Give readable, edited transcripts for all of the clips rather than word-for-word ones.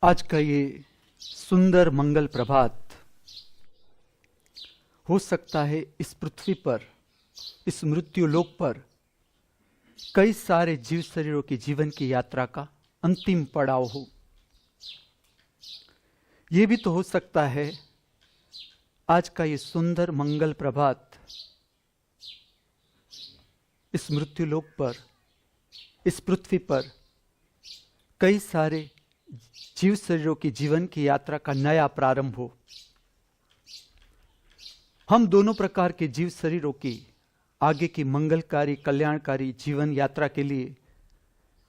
आज का ये सुंदर मंगल प्रभात हो सकता है इस पृथ्वी पर, इस मृत्यु लोक पर कई सारे जीव शरीरों की जीवन की यात्रा का अंतिम पड़ाव हो। ये भी तो हो सकता है आज का ये सुंदर मंगल प्रभात इस मृत्यु लोक पर, इस पृथ्वी पर कई सारे जीव शरीरों की जीवन की यात्रा का नया प्रारंभ हो। हम दोनों प्रकार के जीव शरीरों की आगे की मंगलकारी कल्याणकारी जीवन यात्रा के लिए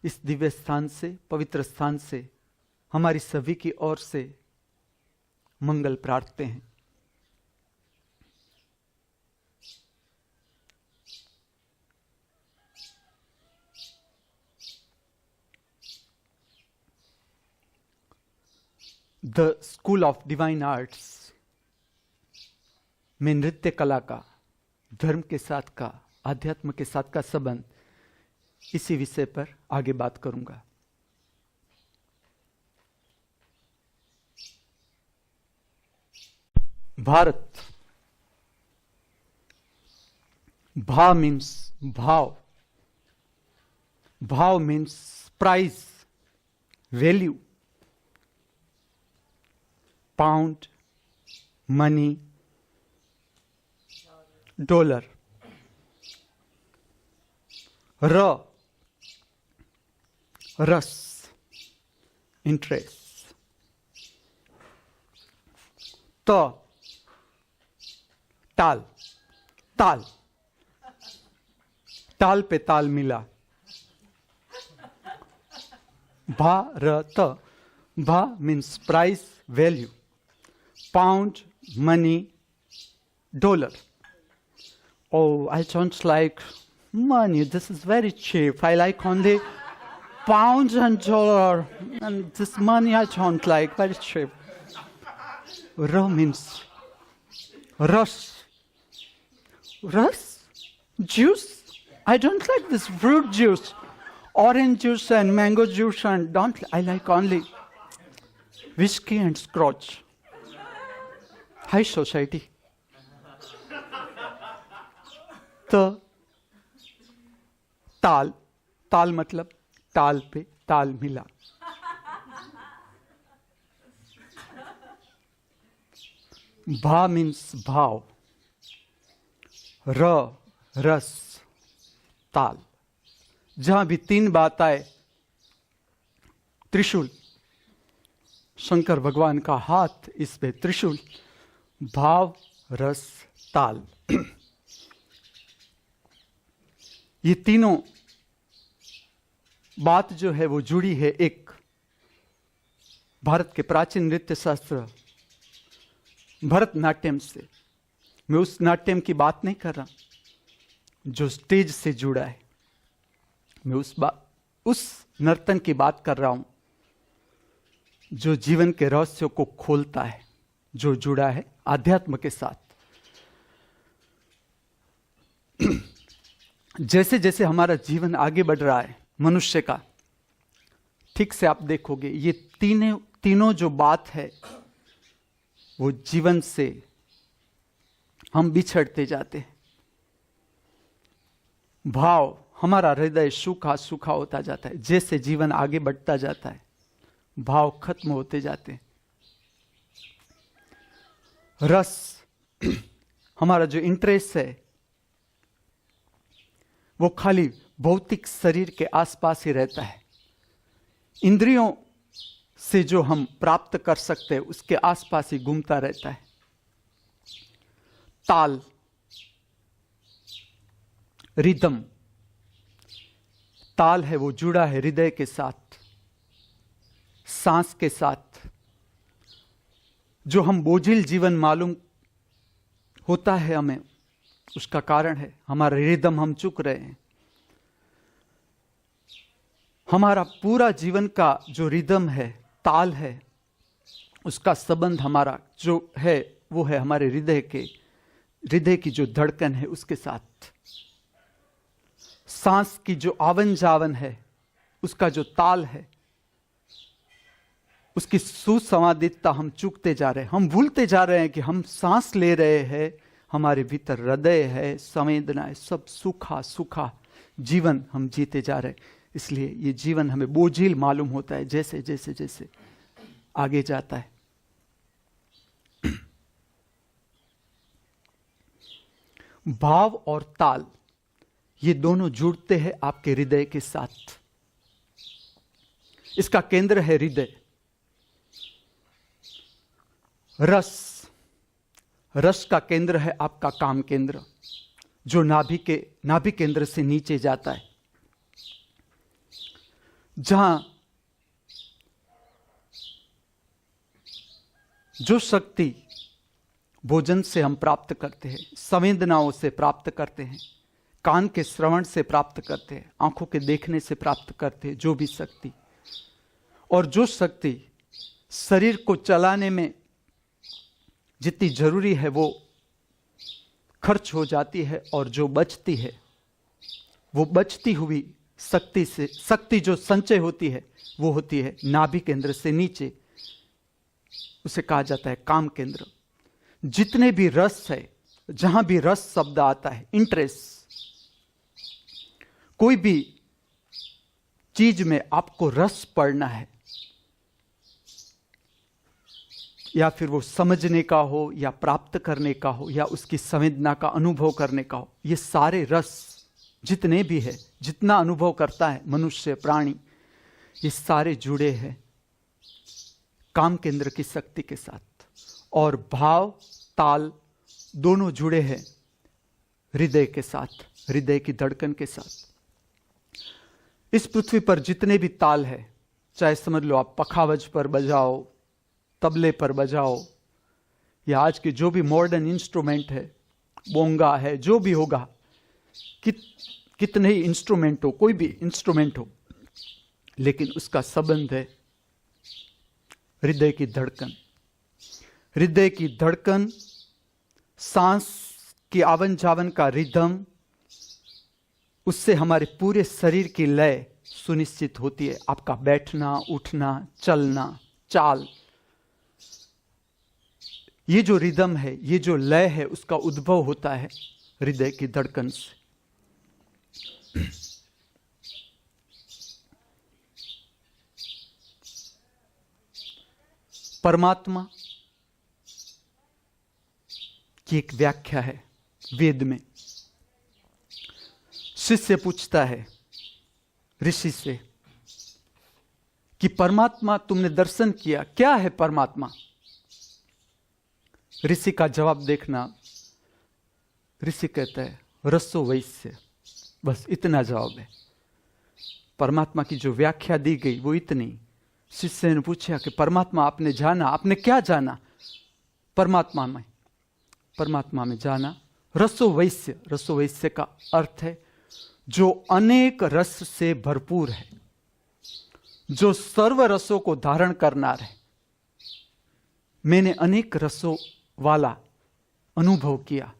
इस दिव्य स्थान से, पवित्र स्थान से हमारी सभी की ओर से मंगल प्रार्थते हैं। The school of divine arts में नृत्य कला का धर्म के साथ का, आध्यात्म के साथ का संबंध, इसी विषय पर आगे बात करूंगा। भारत, भा मीन्स भाव, भाव means price, value, pound, money, dollar. रस, इंटरेस्ट। ताल, ताल, ताल पे ताल मिला। भारत, भा means price, value, pound, money, dollar. Oh, I don't like money. This is very cheap. I like only pounds and dollar. And this money I don't like. Very cheap. Ra means rus. Rus? Juice? I don't like this fruit juice. Orange juice and mango juice and don't. I like only whiskey and scotch. High society. तो ताल, ताल मतलब ताल पे ताल मिला। भा means भाव, रस, ताल। जहां भी तीन बात आए, त्रिशूल, शंकर भगवान का हाथ, इस पे त्रिशूल, भाव, रस, ताल। ये तीनों बात जो है वो जुड़ी है एक भारत के प्राचीन नृत्य शास्त्र भरतनाट्यम से। मैं उस नाट्यम की बात नहीं कर रहा जो स्टेज से जुड़ा है, मैं उस नर्तन की बात कर रहा हूं जो जीवन के रहस्यों को खोलता है, जो जुड़ा है आध्यात्म के साथ। जैसे जैसे हमारा जीवन आगे बढ़ रहा है मनुष्य का, ठीक से आप देखोगे ये तीनों जो बात है वो जीवन से हम बिछड़ते जाते हैं। भाव, हमारा हृदय सूखा सूखा होता जाता है। जैसे जीवन आगे बढ़ता जाता है भाव खत्म होते जाते हैं। रस, हमारा जो इंटरेस्ट है वो खाली भौतिक शरीर के आसपास ही रहता है। इंद्रियों से जो हम प्राप्त कर सकते हैं उसके आसपास ही घूमता रहता है। ताल, रिदम, ताल है वो जुड़ा है हृदय के साथ, सांस के साथ। जो हम बोझिल जीवन मालूम होता है हमें, उसका कारण है हमारा रिदम, हम चुक रहे हैं। हमारा पूरा जीवन का जो रिदम है, ताल है, उसका संबंध हमारा जो है वो है हमारे हृदय की जो धड़कन है उसके साथ। सांस की जो आवन जावन है उसका जो ताल है उसकी सुसंवादितता हम चूकते जा रहे हैं। हम भूलते जा रहे हैं कि हम सांस ले रहे हैं, हमारे भीतर हृदय है, संवेदनाएं, सब सूखा सूखा जीवन हम जीते जा रहे हैं। इसलिए ये जीवन हमें बोझिल मालूम होता है जैसे जैसे जैसे आगे जाता है। भाव और ताल ये दोनों जुड़ते हैं आपके हृदय के साथ। इसका केंद्र है हृदय। रस का केंद्र है आपका काम केंद्र, जो नाभि केंद्र से नीचे जाता है, जहां जो शक्ति भोजन से हम प्राप्त करते हैं, संवेदनाओं से प्राप्त करते हैं, कान के श्रवण से प्राप्त करते हैं, आंखों के देखने से प्राप्त करते हैं, जो भी शक्ति, और जो शक्ति शरीर को चलाने में जितनी जरूरी है वो खर्च हो जाती है, और जो बचती है वो बचती हुई शक्ति जो संचय होती है वो होती है नाभि केंद्र से नीचे। उसे कहा जाता है काम केंद्र। जितने भी रस है, जहां भी रस शब्द आता है, इंटरेस्ट, कोई भी चीज में आपको रस पड़ना है, या फिर वो समझने का हो, या प्राप्त करने का हो, या उसकी संवेदना का अनुभव करने का हो, ये सारे रस जितने भी है, जितना अनुभव करता है मनुष्य प्राणी, ये सारे जुड़े हैं काम केंद्र की शक्ति के साथ। और भाव ताल दोनों जुड़े हैं हृदय के साथ, हृदय की धड़कन के साथ। इस पृथ्वी पर जितने भी ताल है, चाहे समझ लो आप पखावज पर बजाओ, तबले पर बजाओ, या आज के जो भी मॉडर्न इंस्ट्रूमेंट है, बोंगा है, जो भी होगा, कितने ही इंस्ट्रूमेंट हो, कोई भी इंस्ट्रूमेंट हो, लेकिन उसका संबंध है हृदय की धड़कन। हृदय की धड़कन, सांस की आवन जावन का रिदम, उससे हमारे पूरे शरीर की लय सुनिश्चित होती है। आपका बैठना, उठना, चलना, चाल, ये जो रिदम है, ये जो लय है, उसका उद्भव होता है हृदय की धड़कन से। परमात्मा की एक व्याख्या है वेद में। शिष्य पूछता है ऋषि से कि परमात्मा तुमने दर्शन किया, क्या है परमात्मा? ऋषि का जवाब देखना। ऋषि कहता है रसो वैश्य। बस इतना जवाब है। परमात्मा की जो व्याख्या दी गई वो इतनी। शिष्य ने पूछा कि परमात्मा आपने जाना, आपने क्या जाना परमात्मा में जाना रसो वैश्य। रसो वैश्य का अर्थ है जो अनेक रस से भरपूर है, जो सर्व रसों को धारण करनार है। मैंने अनेक रसों वाला अनुभव किया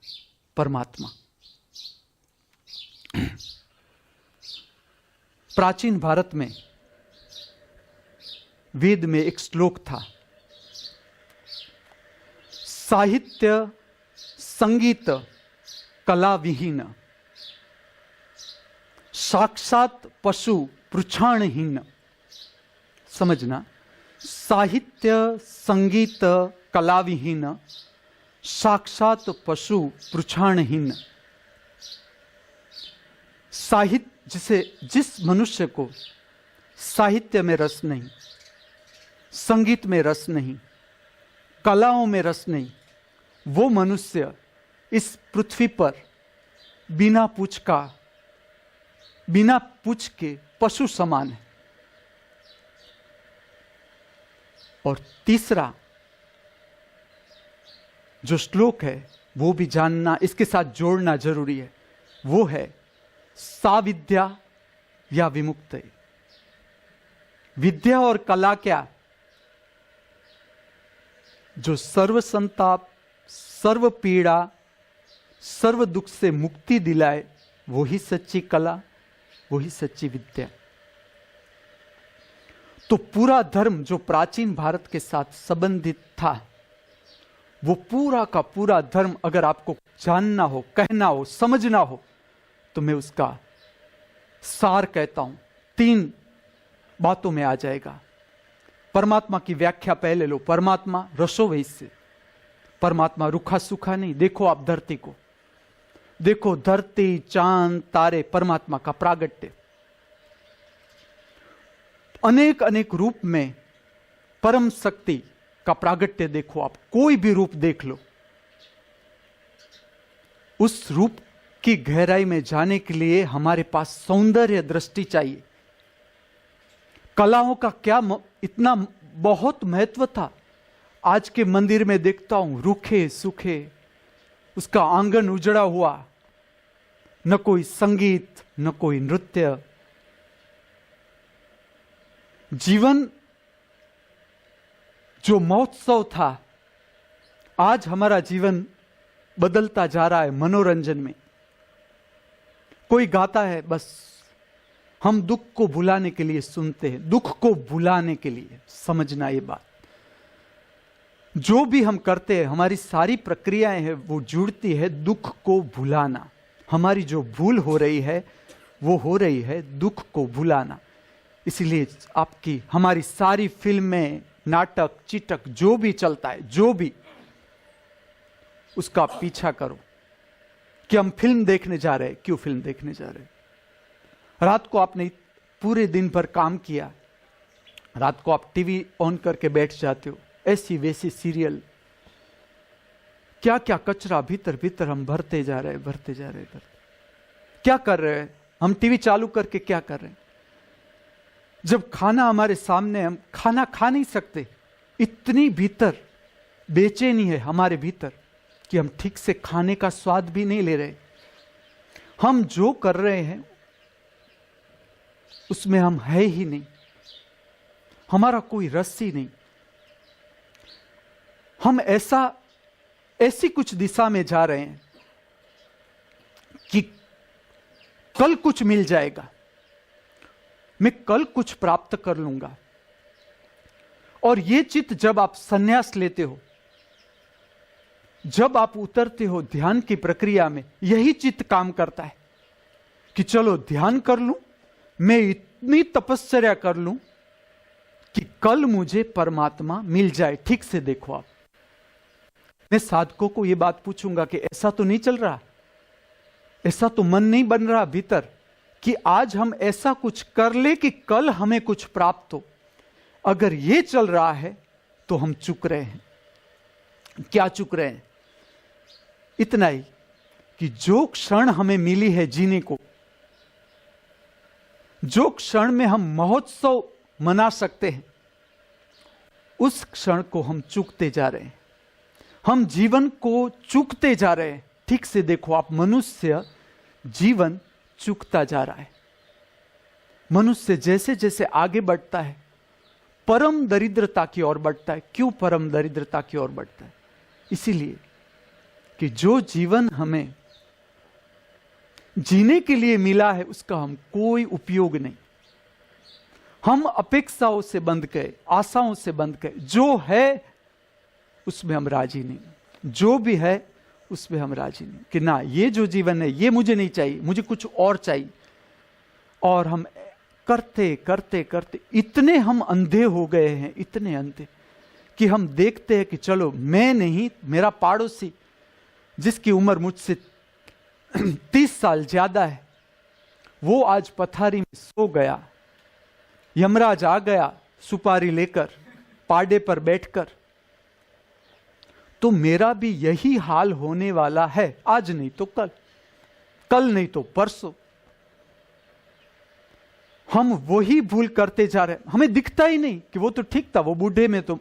परमात्मा। प्राचीन भारत में वेद में एक श्लोक था, साहित्य संगीत कला विहीन, साक्षात पशु पृछाणहीन। समझना, साहित्य संगीत कला विहीन, साक्षात पशु पृछाणहीन। साहित्य, जिस मनुष्य को साहित्य में रस नहीं, संगीत में रस नहीं, कलाओं में रस नहीं, वो मनुष्य इस पृथ्वी पर बिना पूछ के पशु समान है। और तीसरा जो श्लोक है वो भी जानना, इसके साथ जोड़ना जरूरी है। वो है साविद्या या विमुक्त। विद्या और कला क्या? जो सर्व संताप, सर्व पीड़ा, सर्व दुख से मुक्ति दिलाए, वही सच्ची कला, वही सच्ची विद्या। तो पूरा धर्म जो प्राचीन भारत के साथ संबंधित था, वो पूरा का पूरा धर्म अगर आपको जानना हो, कहना हो, समझना हो, तो मैं उसका सार कहता हूं, 3 बातों में आ जाएगा। परमात्मा की व्याख्या पहले लो। परमात्मा रसो वैसे, परमात्मा रूखा सूखा नहीं। देखो आप धरती को, देखो धरती, चांद, तारे, परमात्मा का प्रागट्य। अनेक अनेक रूप में परम शक्ति का प्रागट्य देखो आप, कोई भी रूप देख लो। उस रूप की गहराई में जाने के लिए हमारे पास सौंदर्य दृष्टि चाहिए। कलाओं का क्या इतना बहुत महत्व था। आज के मंदिर में देखता हूं रूखे सूखे, उसका आंगन उजड़ा हुआ, न कोई संगीत, न कोई नृत्य। जीवन जो महोत्सव था, आज हमारा जीवन बदलता जा रहा है मनोरंजन में। कोई गाता है, बस हम दुख को भुलाने के लिए सुनते हैं, दुख को भुलाने के लिए। समझना ये बात, जो भी हम करते हैं, हमारी सारी प्रक्रियाएं हैं, वो जुड़ती है दुख को भुलाना। हमारी जो भूल हो रही है, वो हो रही है दुख को भुलाना। इसलिए आपकी हमारी सारी फिल्में, नाटक, चिटक जो भी चलता है, जो भी, उसका पीछा करो कि हम फिल्म देखने जा रहे हैं। क्यों फिल्म देखने जा रहे हैं? रात को आपने पूरे दिन भर काम किया, रात को आप टीवी ऑन करके बैठ जाते हो, ऐसी वैसी सीरियल, क्या क्या कचरा भीतर भीतर हम भरते जा रहे हैं। क्या कर रहे हैं हम? टीवी चालू करके क्या कर रहे हैं? जब खाना हमारे सामने, हम खाना खा नहीं सकते। इतनी भीतर बेचैनी है हमारे भीतर कि हम ठीक से खाने का स्वाद भी नहीं ले रहे। हम जो कर रहे हैं उसमें हम है ही नहीं, हमारा कोई रस ही नहीं। हम ऐसी कुछ दिशा में जा रहे हैं कि कल कुछ मिल जाएगा, मैं कल कुछ प्राप्त कर लूंगा। और ये चित्त जब आप संन्यास लेते हो, जब आप उतरते हो ध्यान की प्रक्रिया में, यही चित्त काम करता है कि चलो ध्यान कर लूं, मैं इतनी तपस्या कर लूं कि कल मुझे परमात्मा मिल जाए। ठीक से देखो आप, मैं साधकों को यह बात पूछूंगा कि ऐसा तो नहीं चल रहा, ऐसा तो मन नहीं बन रहा भीतर कि आज हम ऐसा कुछ कर ले कि कल हमें कुछ प्राप्त हो। अगर यह चल रहा है तो हम चूक रहे हैं। क्या चूक रहे हैं? इतना ही कि जो क्षण हमें मिली है जीने को, जो क्षण में हम महोत्सव मना सकते हैं, उस क्षण को हम चूकते जा रहे हैं। हम जीवन को चूकते जा रहे हैं। ठीक से देखो आप, मनुष्य जीवन चूकता जा रहा है। मनुष्य जैसे जैसे आगे बढ़ता है, परम दरिद्रता की ओर बढ़ता है। क्यों परम दरिद्रता की ओर बढ़ता है? इसीलिए कि जो जीवन हमें जीने के लिए मिला है, उसका हम कोई उपयोग नहीं। हम अपेक्षाओं से बंध गए, आशाओं से बंध गए। जो है उसमें हम राजी नहीं, जो भी है उसमें हम राजी नहीं कि ना, ये जो जीवन है ये मुझे नहीं चाहिए, मुझे कुछ और चाहिए। और हम करते करते करते इतने हम अंधे हो गए हैं, इतने अंधे कि हम देखते हैं कि चलो मैं नहीं, मेरा पड़ोसी जिसकी उम्र मुझसे 30 साल ज्यादा है, वो आज पथारी में सो गया, यमराज आ गया सुपारी लेकर पाडे पर बैठकर, तो मेरा भी यही हाल होने वाला है। आज नहीं तो कल, कल नहीं तो परसों। हम वही भूल करते जा रहे हैं। हमें दिखता ही नहीं कि वो तो ठीक था, वो बूढ़े में तो,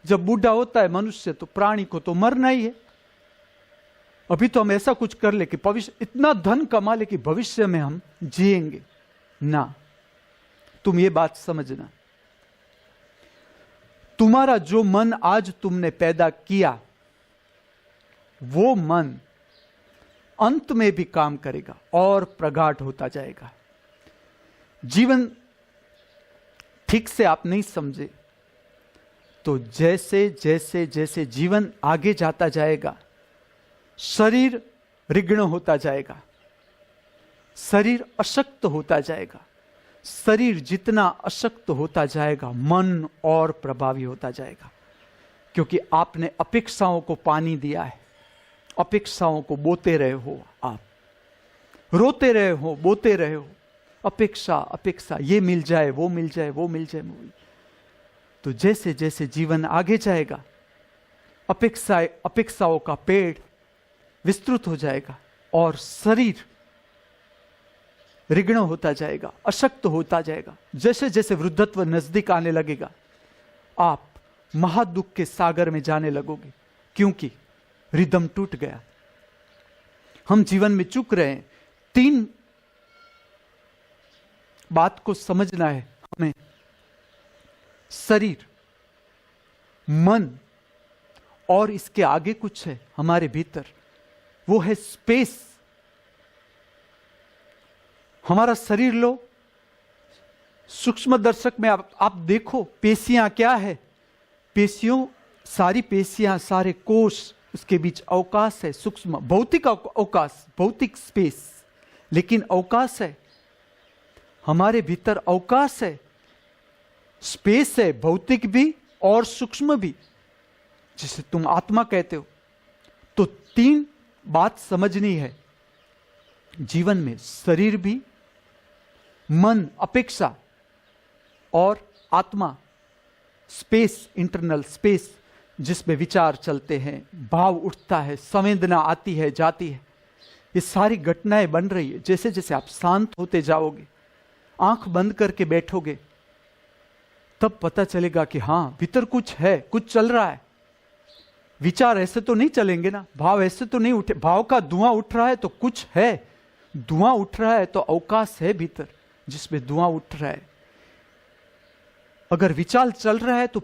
जब बूढ़ा होता है मनुष्य तो प्राणी को तो मरना ही है। अभी तो हम ऐसा कुछ कर ले कि भविष्य, इतना धन कमा ले कि भविष्य में हम जिएंगे ना। तुम ये बात समझना, तुम्हारा जो मन आज तुमने पैदा किया, वो मन अंत में भी काम करेगा और प्रगाढ़ होता जाएगा। जीवन ठीक से आप नहीं समझे तो जैसे जैसे जैसे जीवन आगे जाता जाएगा, शरीर रिग्ण होता जाएगा, शरीर अशक्त होता जाएगा। शरीर जितना अशक्त होता जाएगा, मन और प्रभावी होता जाएगा, क्योंकि आपने अपेक्षाओं को पानी दिया है। अपेक्षाओं को बोते रहे हो, आप रोते रहे हो, बोते रहे हो, अपेक्षा अपेक्षा, ये मिल जाए, वो मिल जाए, वो मिल जाए। तो जैसे जैसे जीवन आगे जाएगा, अपेक्षाओं का पेड़ विस्तृत हो जाएगा और शरीर रिग्ण होता जाएगा, अशक्त होता जाएगा। जैसे जैसे वृद्धत्व नजदीक आने लगेगा, आप महादुख के सागर में जाने लगोगे, क्योंकि रिदम टूट गया। हम जीवन में चूक रहे हैं। 3 बात को समझना है हमें, शरीर, मन और इसके आगे कुछ है हमारे भीतर, वो है स्पेस। हमारा शरीर लो, सूक्ष्म दर्शक में आप देखो, पेशियां क्या है? पेशियों, सारी पेशियां, सारे कोष, उसके बीच अवकाश है, सूक्ष्म भौतिक अवकाश, भौतिक स्पेस, लेकिन अवकाश है। हमारे भीतर अवकाश है, स्पेस है, भौतिक भी और सूक्ष्म भी, जिसे तुम आत्मा कहते हो। तो 3 बात समझनी है जीवन में, शरीर भी, मन, अपेक्षा और आत्मा, स्पेस, इंटरनल स्पेस, जिसमें विचार चलते हैं, भाव उठता है, संवेदना आती है, जाती है। ये सारी घटनाएं बन रही है। जैसे जैसे आप शांत होते जाओगे, आंख बंद करके बैठोगे, तब पता चलेगा कि हां, भीतर कुछ है, कुछ चल रहा है। विचार ऐसे तो नहीं चलेंगे ना, भाव ऐसे तो नहीं उठे। भाव का धुआं उठ रहा है तो कुछ है, धुआं उठ रहा है तो अवकाश है भीतर जिसमें धुआं उठ रहा है। अगर विचार चल रहा है तो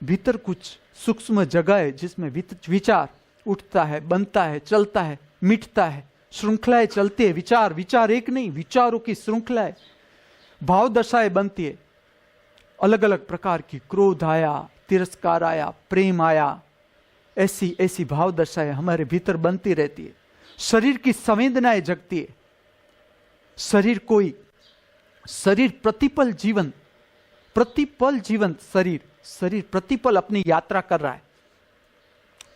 भीतर कुछ सूक्ष्म जगह है जिसमें विचार उठता है, बनता है, चलता है, मिटता है, श्रृंखलाएं चलती है। विचार एक नहीं, विचारों की श्रृंखला है। भाव दशाएं बनती है, अलग अलग प्रकार की। क्रोध आया, तिरस्कार आया, प्रेम आया, ऐसी ऐसी भाव दशाएं हमारे भीतर बनती रहती है। शरीर की संवेदनाएं जगती है। शरीर प्रतिपल जीवन, शरीर प्रतिपल अपनी यात्रा कर रहा है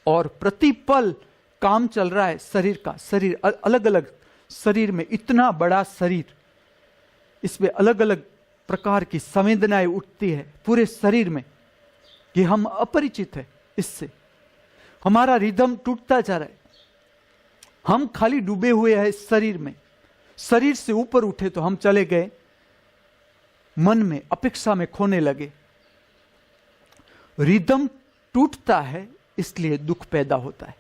और प्रतिपल काम चल रहा है शरीर का। शरीर अलग अलग, शरीर में इतना बड़ा शरीर, इसमें अलग अलग प्रकार की संवेदनाएं उठती है पूरे शरीर में, कि हम अपरिचित है इससे। हमारा रिदम टूटता जा रहा है, हम खाली डूबे हुए हैं शरीर में। शरीर से ऊपर उठे तो हम चले गए मन में, अपेक्षा में खोने लगे। रिदम टूटता है, इसलिए दुख पैदा होता है।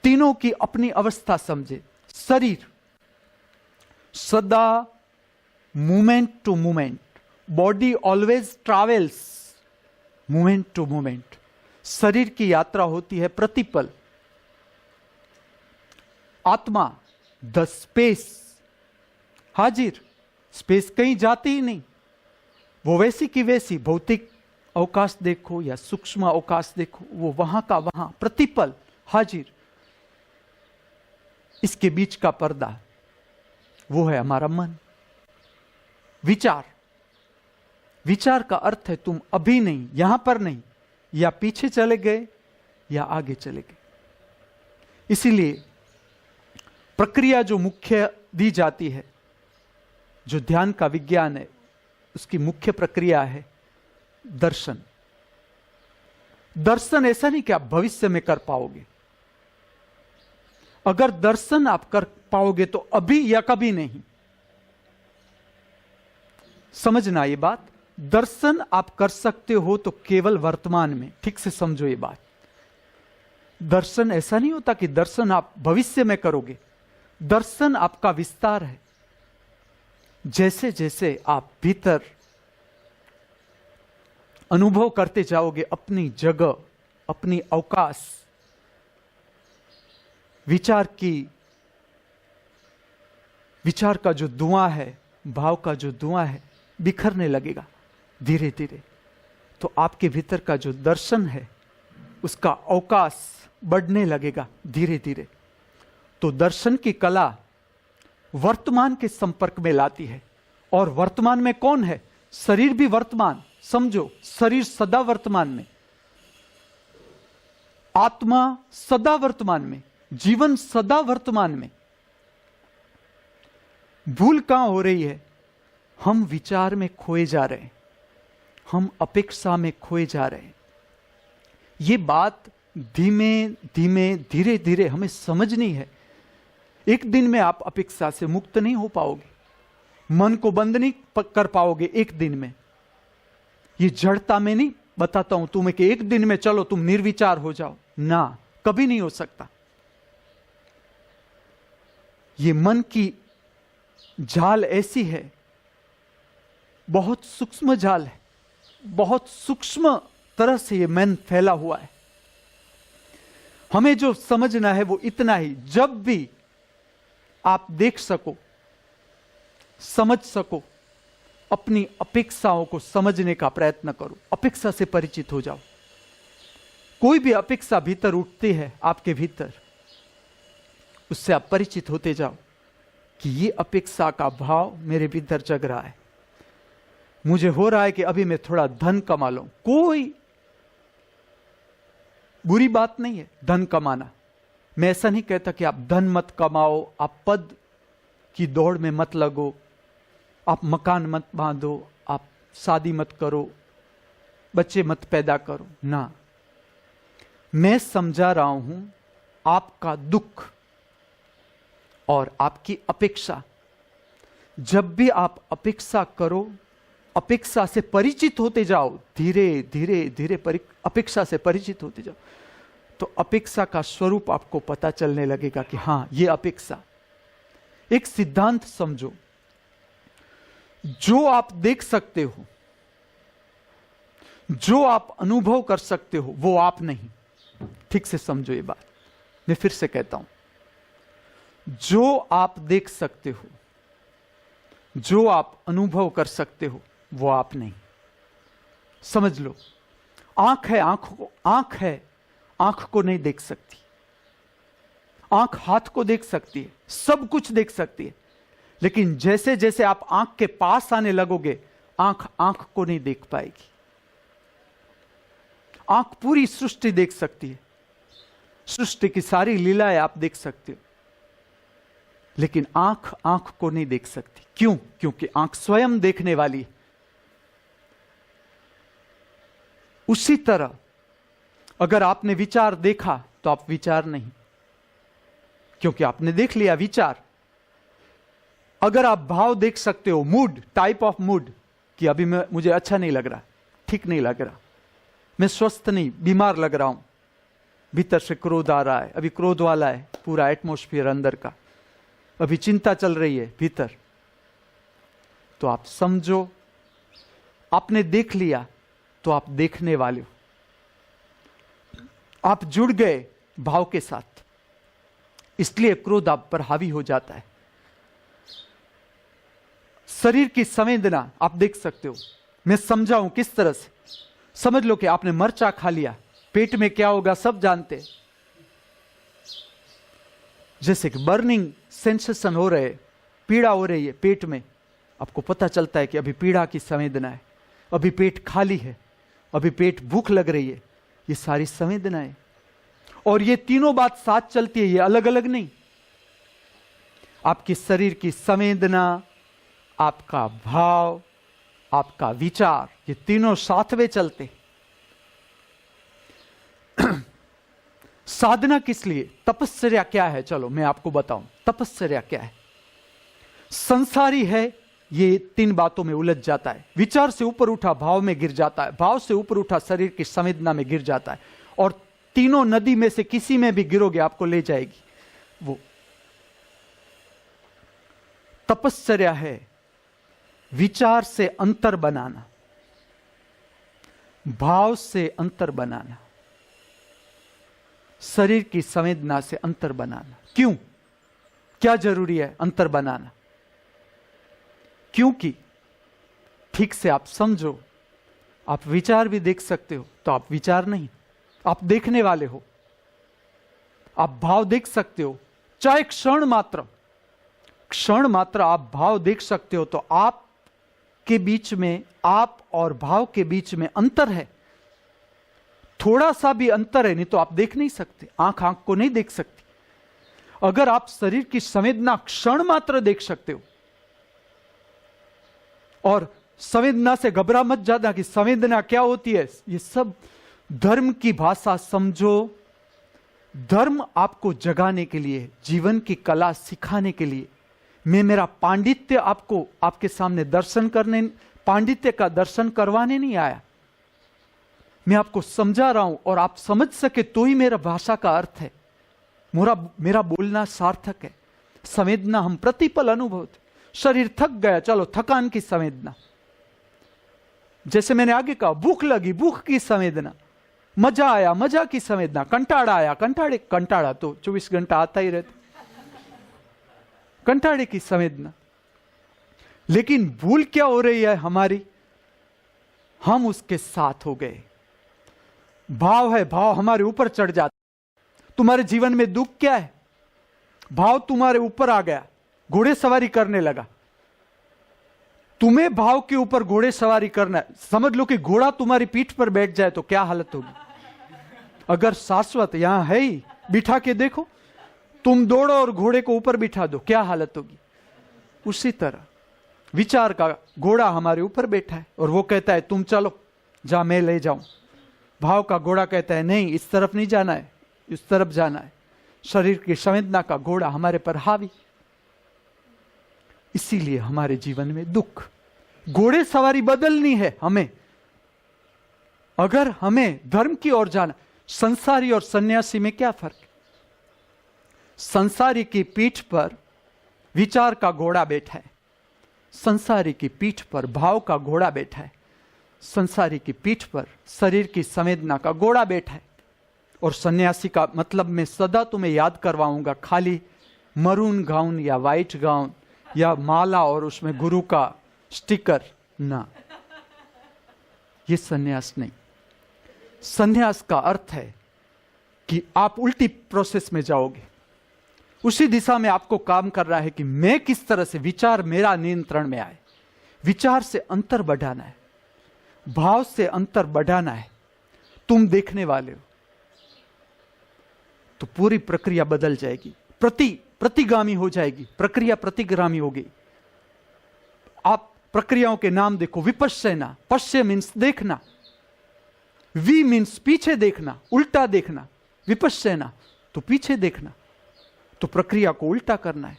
तीनों की अपनी अवस्था समझे। शरीर सदा movement to movement, body always travels movement to movement. शरीर की यात्रा होती है प्रतिपल। आत्मा द स्पेस, हाजिर, स्पेस कहीं जाती ही नहीं, वो वैसी की वैसी। भौतिक अवकाश देखो या सूक्ष्म अवकाश देखो, वो वहां का वहां, प्रतिपल हाजिर। इसके बीच का पर्दा, वो है हमारा मन। विचार का अर्थ है तुम अभी नहीं, यहां पर नहीं, या पीछे चले गए या आगे चले गए। इसीलिए प्रक्रिया जो मुख्य दी जाती है, जो ध्यान का विज्ञान है, उसकी मुख्य प्रक्रिया है दर्शन। दर्शन ऐसा नहीं कि आप भविष्य में कर पाओगे। अगर दर्शन आप कर पाओगे तो अभी या कभी नहीं। समझना ये बात, दर्शन आप कर सकते हो तो केवल वर्तमान में। ठीक से समझो ये बात। दर्शन ऐसा नहीं होता कि दर्शन आप भविष्य में करोगे। दर्शन आपका विस्तार है। जैसे जैसे आप भीतर अनुभव करते जाओगे अपनी जगह, अपनी अवकाश, विचार का जो धुआं है, भाव का जो धुआं है, बिखरने लगेगा धीरे धीरे। तो आपके भीतर का जो दर्शन है उसका अवकाश बढ़ने लगेगा धीरे धीरे। तो दर्शन की कला वर्तमान के संपर्क में लाती है। और वर्तमान में कौन है? शरीर भी वर्तमान, समझो, शरीर सदा वर्तमान में, आत्मा सदा वर्तमान में, जीवन सदा वर्तमान में। भूल कहां हो रही है? हम विचार में खोए जा रहे हैं, हम अपेक्षा में खोए जा रहे हैं। ये बात धीमे धीमे धीरे धीरे हमें समझनी है। एक दिन में आप अपेक्षा से मुक्त नहीं हो पाओगे, मन को बंद नहीं कर पाओगे एक दिन में। ये जड़ता में नहीं बताता हूं तुम्हें कि एक दिन में चलो तुम निर्विचार हो जाओ, ना, कभी नहीं हो सकता। ये मन की जाल ऐसी है, बहुत सूक्ष्म जाल है, बहुत सूक्ष्म तरह से ये मन फैला हुआ है। हमें जो समझना है वो इतना ही, जब भी आप देख सको, समझ सको, अपनी अपेक्षाओं को समझने का प्रयत्न करो, अपेक्षा से परिचित हो जाओ। कोई भी अपेक्षा भीतर उठती है आपके भीतर, उससे आप परिचित होते जाओ कि ये अपेक्षा का भाव मेरे भीतर जग रहा है। मुझे हो रहा है कि अभी मैं थोड़ा धन कमा लूं। कोई बुरी बात नहीं है धन कमाना। मैं ऐसा नहीं कहता कि आप धन मत कमाओ, आप पद की दौड़ में मत लगो, आप मकान मत बांधो, आप शादी मत करो, बच्चे मत पैदा करो, ना। मैं समझा रहा हूं आपका दुख और आपकी अपेक्षा। जब भी आप अपेक्षा करो, अपेक्षा से परिचित होते जाओ, धीरे धीरे धीरे अपेक्षा से परिचित होते जाओ, तो अपेक्षा का स्वरूप आपको पता चलने लगेगा कि हां, ये अपेक्षा। एक सिद्धांत समझो, जो आप देख सकते हो, जो आप अनुभव कर सकते हो, वो आप नहीं। ठीक से समझो ये बात, मैं फिर से कहता हूं, जो आप देख सकते हो, जो आप अनुभव कर सकते हो, वो आप नहीं। समझ लो, आंख है, आंख है, आंख को नहीं देख सकती। आंख हाथ को देख सकती है, सब कुछ देख सकती है, लेकिन जैसे जैसे आप आंख के पास आने लगोगे, आंख आंख को नहीं देख पाएगी। आंख पूरी सृष्टि देख सकती है, सृष्टि की सारी लीलाएं आप देख सकते हो, लेकिन आंख आंख को नहीं देख सकती। क्यों? क्योंकि आंख स्वयं देखने वाली है। उसी तरह अगर आपने विचार देखा तो आप विचार नहीं, क्योंकि आपने देख लिया विचार। अगर आप भाव देख सकते हो, मूड, टाइप ऑफ मूड, कि अभी मुझे अच्छा नहीं लग रहा, ठीक नहीं लग रहा, मैं स्वस्थ नहीं, बीमार लग रहा हूं, भीतर से क्रोध आ रहा है, अभी क्रोध वाला है पूरा एटमॉस्फेयर अंदर का, अभी चिंता चल रही है भीतर, तो आप समझो आपने देख लिया, तो आप देखने वाले हो, आप जुड़ गए भाव के साथ, इसलिए क्रोध आप पर हावी हो जाता है। शरीर की संवेदना आप देख सकते हो, मैं समझाऊं किस तरह से। समझ लो कि आपने मरचा खा लिया, पेट में क्या होगा सब जानते हैं। जैसे कि बर्निंग सेंसेशन हो रहे, पीड़ा हो रही है पेट में, आपको पता चलता है कि अभी पीड़ा की संवेदना है, अभी पेट खाली है, अभी पेट भूख लग रही है, ये सारी संवेदनाएं। और ये तीनों बात साथ चलती है, ये अलग अलग नहीं। आपके शरीर की संवेदना, आपका भाव, आपका विचार, ये तीनों साथ में चलते। साधना किस लिए? तपस्या क्या है? चलो मैं आपको बताऊं तपस्या क्या है। संसारी है, ये तीन बातों में उलझ जाता है। विचार से ऊपर उठा भाव में गिर जाता है, भाव से ऊपर उठा शरीर की संवेदना में गिर जाता है, और तीनों नदी में से किसी में भी गिरोगे आपको ले जाएगी वो। तपस्या है विचार से अंतर बनाना, भाव से अंतर बनाना, शरीर की संवेदना से अंतर बनाना। क्यों? क्या जरूरी है अंतर बनाना? क्योंकि ठीक से आप समझो। आप विचार भी देख सकते हो, तो आप विचार नहीं, आप देखने वाले हो। आप भाव देख सकते हो, चाहे क्षण मात्र आप भाव देख सकते हो, तो आप के बीच में, आप और भाव के बीच में अंतर है। थोड़ा सा भी अंतर है, नहीं तो आप देख नहीं सकते। आंख को नहीं देख सकती। अगर आप शरीर की संवेदना क्षण मात्र देख सकते हो, और संवेदना से घबरा मत जाना कि संवेदना क्या होती है। ये सब धर्म की भाषा समझो। धर्म आपको जगाने के लिए, जीवन की कला सिखाने के लिए। मैं मेरा पांडित्य आपको, आपके सामने दर्शन करने, पांडित्य का दर्शन करवाने नहीं आया। मैं आपको समझा रहा हूं, और आप समझ सके तो ही मेरा भाषा का अर्थ है, मेरा बोलना सार्थक है। संवेदना हम प्रतिपल अनुभवते। शरीर थक गया, चलो थकान की संवेदना। जैसे मैंने आगे कहा, भूख लगी, भूख की संवेदना। मजा आया, मजा की संवेदना। कंटाड़ा आया, कंटाड़ा तो 24 घंटा आता ही रहता, कंटाड़े की संवेदना। लेकिन भूल क्या हो रही है हमारी? हम उसके साथ हो गए। भाव है, भाव हमारे ऊपर चढ़ जाता। तुम्हारे जीवन में दुख क्या है? भाव तुम्हारे ऊपर आ गया, घोड़े सवारी करने लगा। तुम्हें भाव के ऊपर घोड़े सवारी करना है। समझ लो कि घोड़ा तुम्हारी पीठ पर बैठ जाए तो क्या हालत होगी। अगर शाश्वत यहां है ही, बिठा के देखो, तुम दौड़ो और घोड़े को ऊपर बिठा दो, क्या हालत होगी। उसी तरह विचार का घोड़ा हमारे ऊपर बैठा है, और वो कहता है तुम चलो, जा मैं ले जाऊं। भाव का घोड़ा कहता है नहीं, इस तरफ नहीं जाना है, इस तरफ जाना है। शरीर की संवेदना का घोड़ा हमारे पर हावी। इसीलिए हमारे जीवन में दुख। घोड़े सवारी बदलनी है हमें। अगर हमें धर्म की ओर जाना, संसारी और सन्यासी में क्या फर्क है? संसारी की पीठ पर विचार का घोड़ा बैठा है, संसारी की पीठ पर भाव का घोड़ा बैठा है, संसारी की पीठ पर शरीर की संवेदना का घोड़ा बैठा है। और सन्यासी का मतलब मैं सदा तुम्हें याद करवाऊंगा, खाली मरून गाउन या वाइट गाउन या माला और उसमें गुरु का स्टिकर ना, ये सन्यास नहीं। सन्यास का अर्थ है कि आप उल्टी प्रोसेस में जाओगे। उसी दिशा में आपको काम कर रहा है कि मैं किस तरह से विचार मेरा नियंत्रण में आए। विचार से अंतर बढ़ाना है, भाव से अंतर बढ़ाना है। तुम देखने वाले हो तो पूरी प्रक्रिया बदल जाएगी, प्रतिगामी हो जाएगी, प्रक्रिया प्रतिगामी होगी। आप प्रक्रियाओं के नाम देखो। विपश्यना, पश्य मीन्स देखना, वी मीन्स पीछे देखना, उल्टा देखना। विपश्यना तो पीछे देखना, तो प्रक्रिया को उल्टा करना है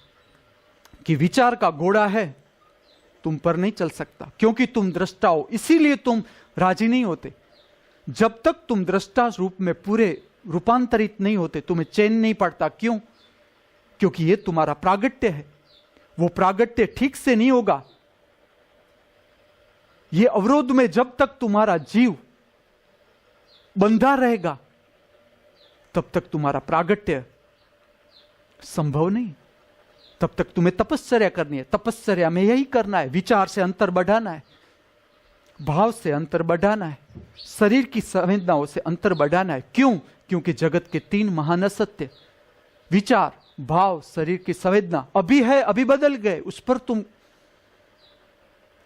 कि विचार का घोड़ा है, तुम पर नहीं चल सकता क्योंकि तुम दृष्टा हो। इसीलिए तुम राजी नहीं होते। जब तक तुम दृष्टा रूप में पूरे रूपांतरित नहीं होते, तुम्हें चैन नहीं पड़ता। क्यों? क्योंकि ये तुम्हारा प्रागट्य है। वो प्रागट्य ठीक से नहीं होगा। ये अवरोध में जब तक तुम्हारा जीव बंधा रहेगा, तब तक तुम्हारा प्रागट्य संभव नहीं। तब तक तुम्हें तपस्या करनी है। तपस्या में यही करना है, विचार से अंतर बढ़ाना है, भाव से अंतर बढ़ाना है, शरीर की संवेदनाओं से अंतर बढ़ाना है। क्यों? क्योंकि जगत के 3 महान असत्य, विचार, भाव, शरीर की संवेदना अभी है, अभी बदल गए। उस पर तुम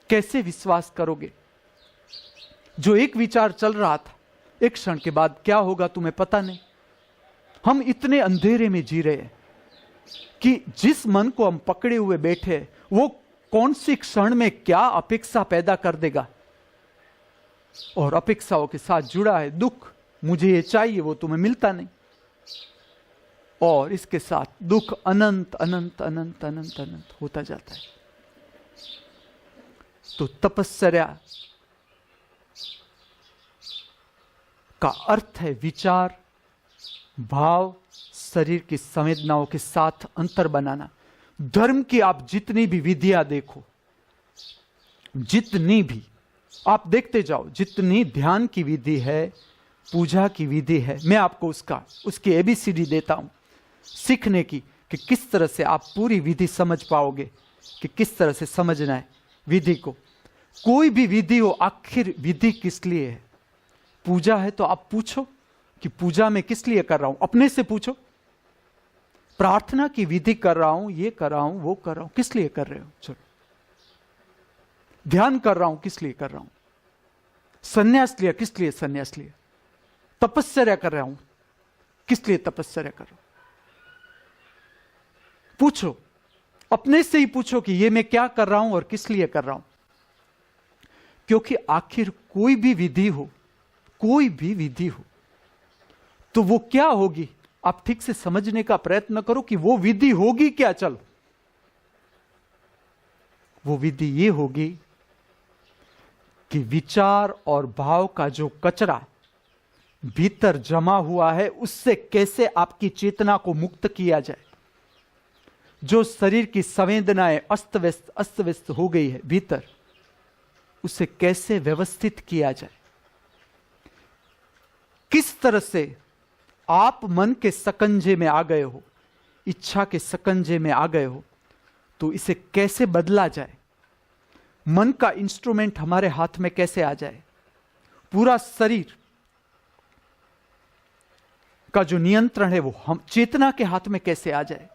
कैसे विश्वास करोगे? जो एक विचार चल रहा था, एक क्षण के बाद क्या होगा तुम्हें पता नहीं। हम इतने अंधेरे में जी रहे हैं कि जिस मन को हम पकड़े हुए बैठे, वो कौन सी क्षण में क्या अपेक्षा पैदा कर देगा। और अपेक्षाओं के साथ जुड़ा है दुख। मुझे ये चाहिए, वो तुम्हें मिलता नहीं, और इसके साथ दुख अनंत अनंत अनंत अनंत अनंत होता जाता है। तो तपस्या का अर्थ है विचार, भाव, शरीर की संवेदनाओं के साथ अंतर बनाना। धर्म की आप जितनी भी विधियां देखो, जितनी भी आप देखते जाओ, जितनी ध्यान की विधि है, पूजा की विधि है, मैं आपको उसकी एबीसीडी देता हूं सीखने की, कि किस तरह से आप पूरी विधि समझ पाओगे, कि किस तरह से समझना है विधि को। कोई भी विधि हो, आखिर विधि किस लिए है? पूजा है तो आप पूछो कि पूजा में किस लिए कर रहा हूं, अपने से पूछो। प्रार्थना की विधि कर रहा हूं, ये कर रहा हूं, वो कर रहा हूं, किस लिए कर रहे हो? चलो। ध्यान कर रहा हूं, किस लिए कर रहा हूं? संन्यास लिया, किस लिए संन्यास लिया? तपस्या कर रहा हूं, किस लिए तपस्या कर रहा हूं? पूछो, अपने से ही पूछो कि ये मैं क्या कर रहा हूं और किस लिए कर रहा हूं। क्योंकि आखिर कोई भी विधि हो, कोई भी विधि हो, तो वो क्या होगी, आप ठीक से समझने का प्रयत्न करो कि वो विधि होगी क्या। चलो, वो विधि ये होगी कि विचार और भाव का जो कचरा भीतर जमा हुआ है, उससे कैसे आपकी चेतना को मुक्त किया जाए। जो शरीर की संवेदनाएं अस्त व्यस्त हो गई है भीतर, उसे कैसे व्यवस्थित किया जाए। किस तरह से आप मन के सकंजे में आ गए हो, इच्छा के सकंजे में आ गए हो, तो इसे कैसे बदला जाए। मन का इंस्ट्रूमेंट हमारे हाथ में कैसे आ जाए। पूरा शरीर का जो नियंत्रण है वो हम चेतना के हाथ में कैसे आ जाए,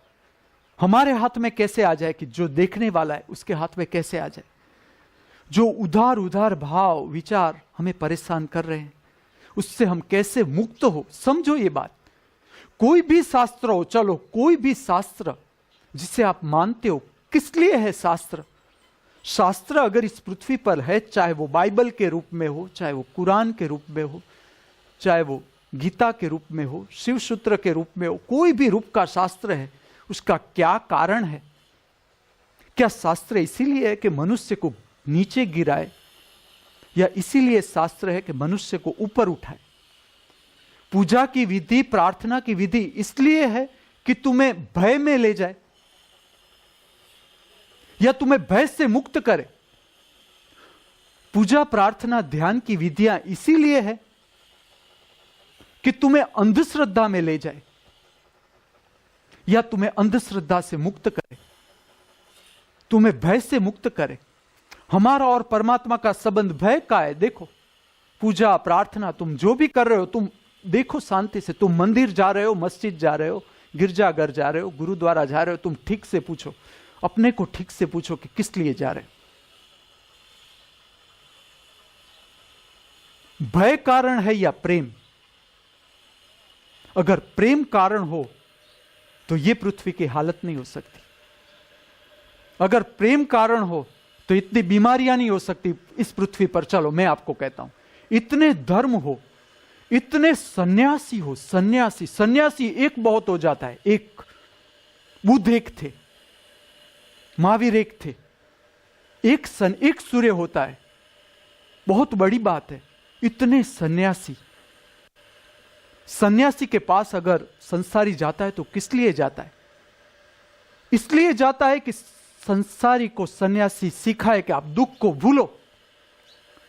हमारे हाथ में कैसे आ जाए, कि जो देखने वाला है उसके हाथ में कैसे आ जाए। जो उधार उधार भाव विचार हमें परेशान कर रहे हैं, उससे हम कैसे मुक्त हो। समझो ये बात। कोई भी शास्त्र हो, चलो कोई भी शास्त्र जिसे आप मानते हो, किस लिए है शास्त्र? शास्त्र अगर इस पृथ्वी पर है, चाहे वो बाइबल के रूप में हो, चाहे वो कुरान के रूप में हो, चाहे वो गीता के रूप में हो, शिव सूत्र के रूप में हो, कोई भी रूप का शास्त्र है, उसका क्या कारण है? क्या शास्त्र इसीलिए है कि मनुष्य को नीचे गिराए, या इसीलिए शास्त्र है कि मनुष्य को ऊपर उठाए? पूजा की विधि, प्रार्थना की विधि इसलिए है कि तुम्हें भय में ले जाए, या तुम्हें भय से मुक्त करे। पूजा प्रार्थना ध्यान की विधियां इसीलिए है कि तुम्हें अंधश्रद्धा में ले जाए, या तुम्हें अंधश्रद्धा से मुक्त करे, तुम्हें भय से मुक्त करे। हमारा और परमात्मा का संबंध भय का है। देखो, पूजा प्रार्थना तुम जो भी कर रहे हो, तुम देखो शांति से। तुम मंदिर जा रहे हो, मस्जिद जा रहे हो, गिरजाघर जा रहे हो, गुरुद्वारा जा रहे हो, तुम ठीक से पूछो, अपने को ठीक से पूछो कि किस लिए जा रहे हो। भय कारण है या प्रेम? अगर प्रेम कारण हो तो यह पृथ्वी की हालत नहीं हो सकती। अगर प्रेम कारण हो तो इतनी बीमारियां नहीं हो सकती इस पृथ्वी पर। चलो मैं आपको कहता हूं, इतने धर्म हो, इतने सन्यासी हो, सन्यासी एक बहुत हो जाता है। एक बुद्ध एक थे, महावीर एक थे, एक सूर्य होता है, बहुत बड़ी बात है। इतने सन्यासी के पास अगर संसारी जाता है तो किस लिए जाता है? इसलिए जाता है कि संसारी को सन्यासी सिखाए कि आप दुख को भूलो।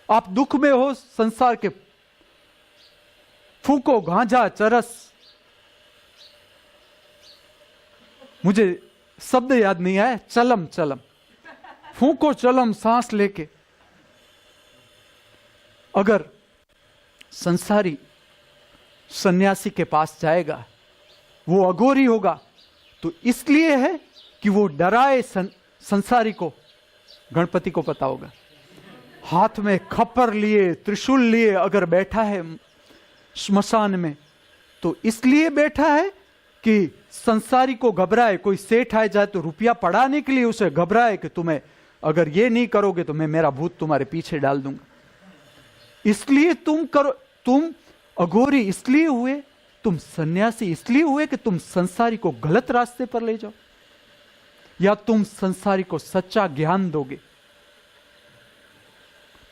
आप दुख में हो, संसार के फूको गांजा चरस, मुझे शब्द याद नहीं आया, चलम फूको चलम, सांस लेके। अगर संसारी सन्यासी के पास जाएगा, वो अघोरी होगा, तो इसलिए है कि वो डराए संसारी को। गणपति को पता होगा, हाथ में खप्पर लिए, त्रिशूल लिए अगर बैठा है श्मशान में, तो इसलिए बैठा है कि संसारी को घबराए। कोई सेठ आ जाए तो रुपया पड़ाने के लिए उसे घबराए कि तुम्हें अगर ये नहीं करोगे तो मैं मेरा भूत तुम्हारे पीछे डाल दूंगा। इसलिए तुम करो। तुम अघोरी इसलिए हुए, तुम सन्यासी इसलिए हुए कि तुम संसारी को गलत रास्ते पर ले जाओ, या तुम संसारी को सच्चा ज्ञान दोगे,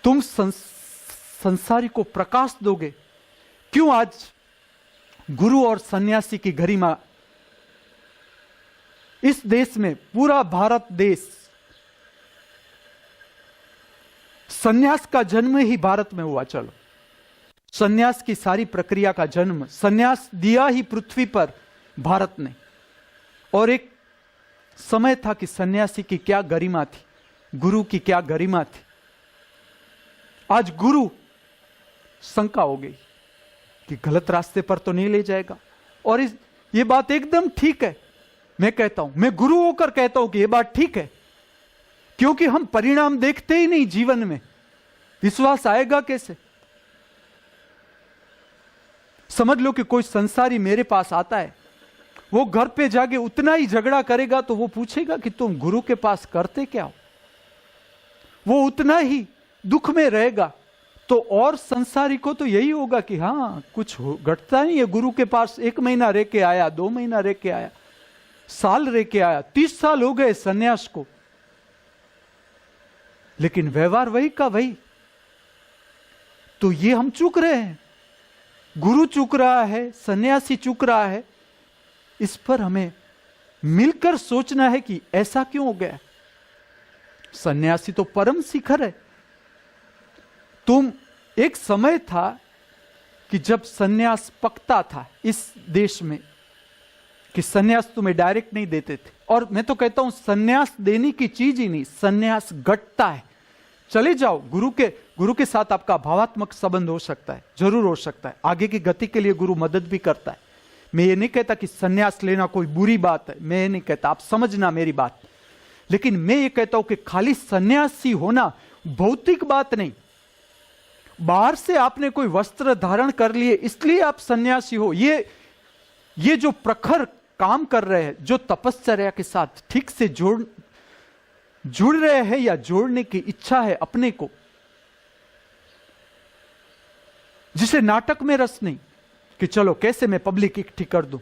तुम संसारी को प्रकाश दोगे। क्यों आज गुरु और सन्यासी की गरिमा इस देश में, पूरा भारत देश, सन्यास का जन्म ही भारत में हुआ। चलो, सन्यास की सारी प्रक्रिया का जन्म, सन्यास दिया ही पृथ्वी पर भारत ने। और एक समय था कि सन्यासी की क्या गरिमा थी, गुरु की क्या गरिमा थी। आज गुरु शंका हो गई कि गलत रास्ते पर तो नहीं ले जाएगा। और ये बात एकदम ठीक है। मैं कहता हूं, मैं गुरु होकर कहता हूं कि ये बात ठीक है, क्योंकि हम परिणाम देखते ही नहीं जीवन में, विश्वास आएगा कैसे? समझ लो कि कोई संसारी मेरे पास आता है, वो घर पे जाके उतना ही झगड़ा करेगा तो वो पूछेगा कि तुम गुरु के पास करते क्या हो? वो उतना ही दुख में रहेगा। तो और संसारी को तो यही होगा कि हाँ कुछ घटता नहीं है, गुरु के पास 1 महीना रह के आया, 2 महीना रह के आया, साल रह के आया, 30 साल हो गए सन्यास को, लेकिन व्यवहार वही का वही। तो ये हम चूक रहे हैं, गुरु चूक रहा है, सन्यासी चूक रहा है। इस पर हमें मिलकर सोचना है कि ऐसा क्यों हो गया। सन्यासी तो परम शिखर है। एक समय था कि जब सन्यास पकता था इस देश में, कि सन्यास तुम्हें डायरेक्ट नहीं देते थे। और मैं तो कहता हूं सन्यास देने की चीज ही नहीं, सन्यास घटता है। चले जाओ, गुरु के साथ आपका भावात्मक संबंध हो सकता है, जरूर हो सकता है, आगे की गति के लिए गुरु मदद भी करता है। मैं ये नहीं कहता कि सन्यास लेना कोई बुरी बात है, मैं ये नहीं कहता, आप समझना मेरी बात। लेकिन मैं ये कहता हूं कि खाली सन्यासी होना भौतिक बात नहीं। बाहर से आपने कोई वस्त्र धारण कर लिए इसलिए आप सन्यासी हो, ये जो प्रखर काम कर रहे हैं, जो तपश्चर्या के साथ ठीक से जुड़ रहे हैं या जोड़ने की इच्छा है अपने को, जिसे नाटक में रस नहीं कि चलो कैसे मैं पब्लिक इकट्ठी कर दूं,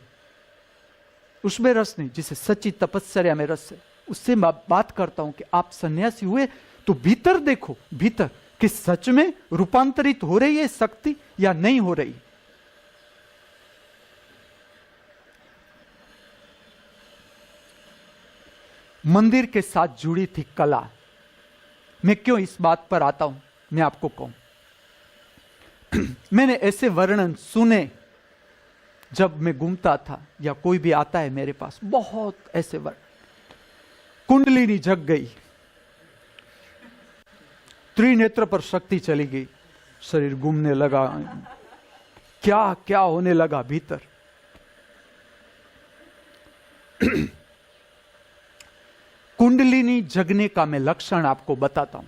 उसमें रस नहीं, जिसे सच्ची तपश्चर्या में रस है, उससे मैं बात करता हूं कि आप सन्यासी हुए तो भीतर देखो, भीतर कि सच में रूपांतरित हो रही है शक्ति या नहीं हो रही। मंदिर के साथ जुड़ी थी कला। मैं क्यों इस बात पर आता हूं, मैं आपको कहूं। मैंने ऐसे वर्णन सुने जब मैं घूमता था, या कोई भी आता है मेरे पास, बहुत ऐसे वर्णन। कुंडलिनी जग गई, त्रिनेत्र पर शक्ति चली गई, शरीर घूमने लगा, क्या क्या होने लगा भीतर। कुंडलिनी जगने का मैं लक्षण आपको बताता हूं,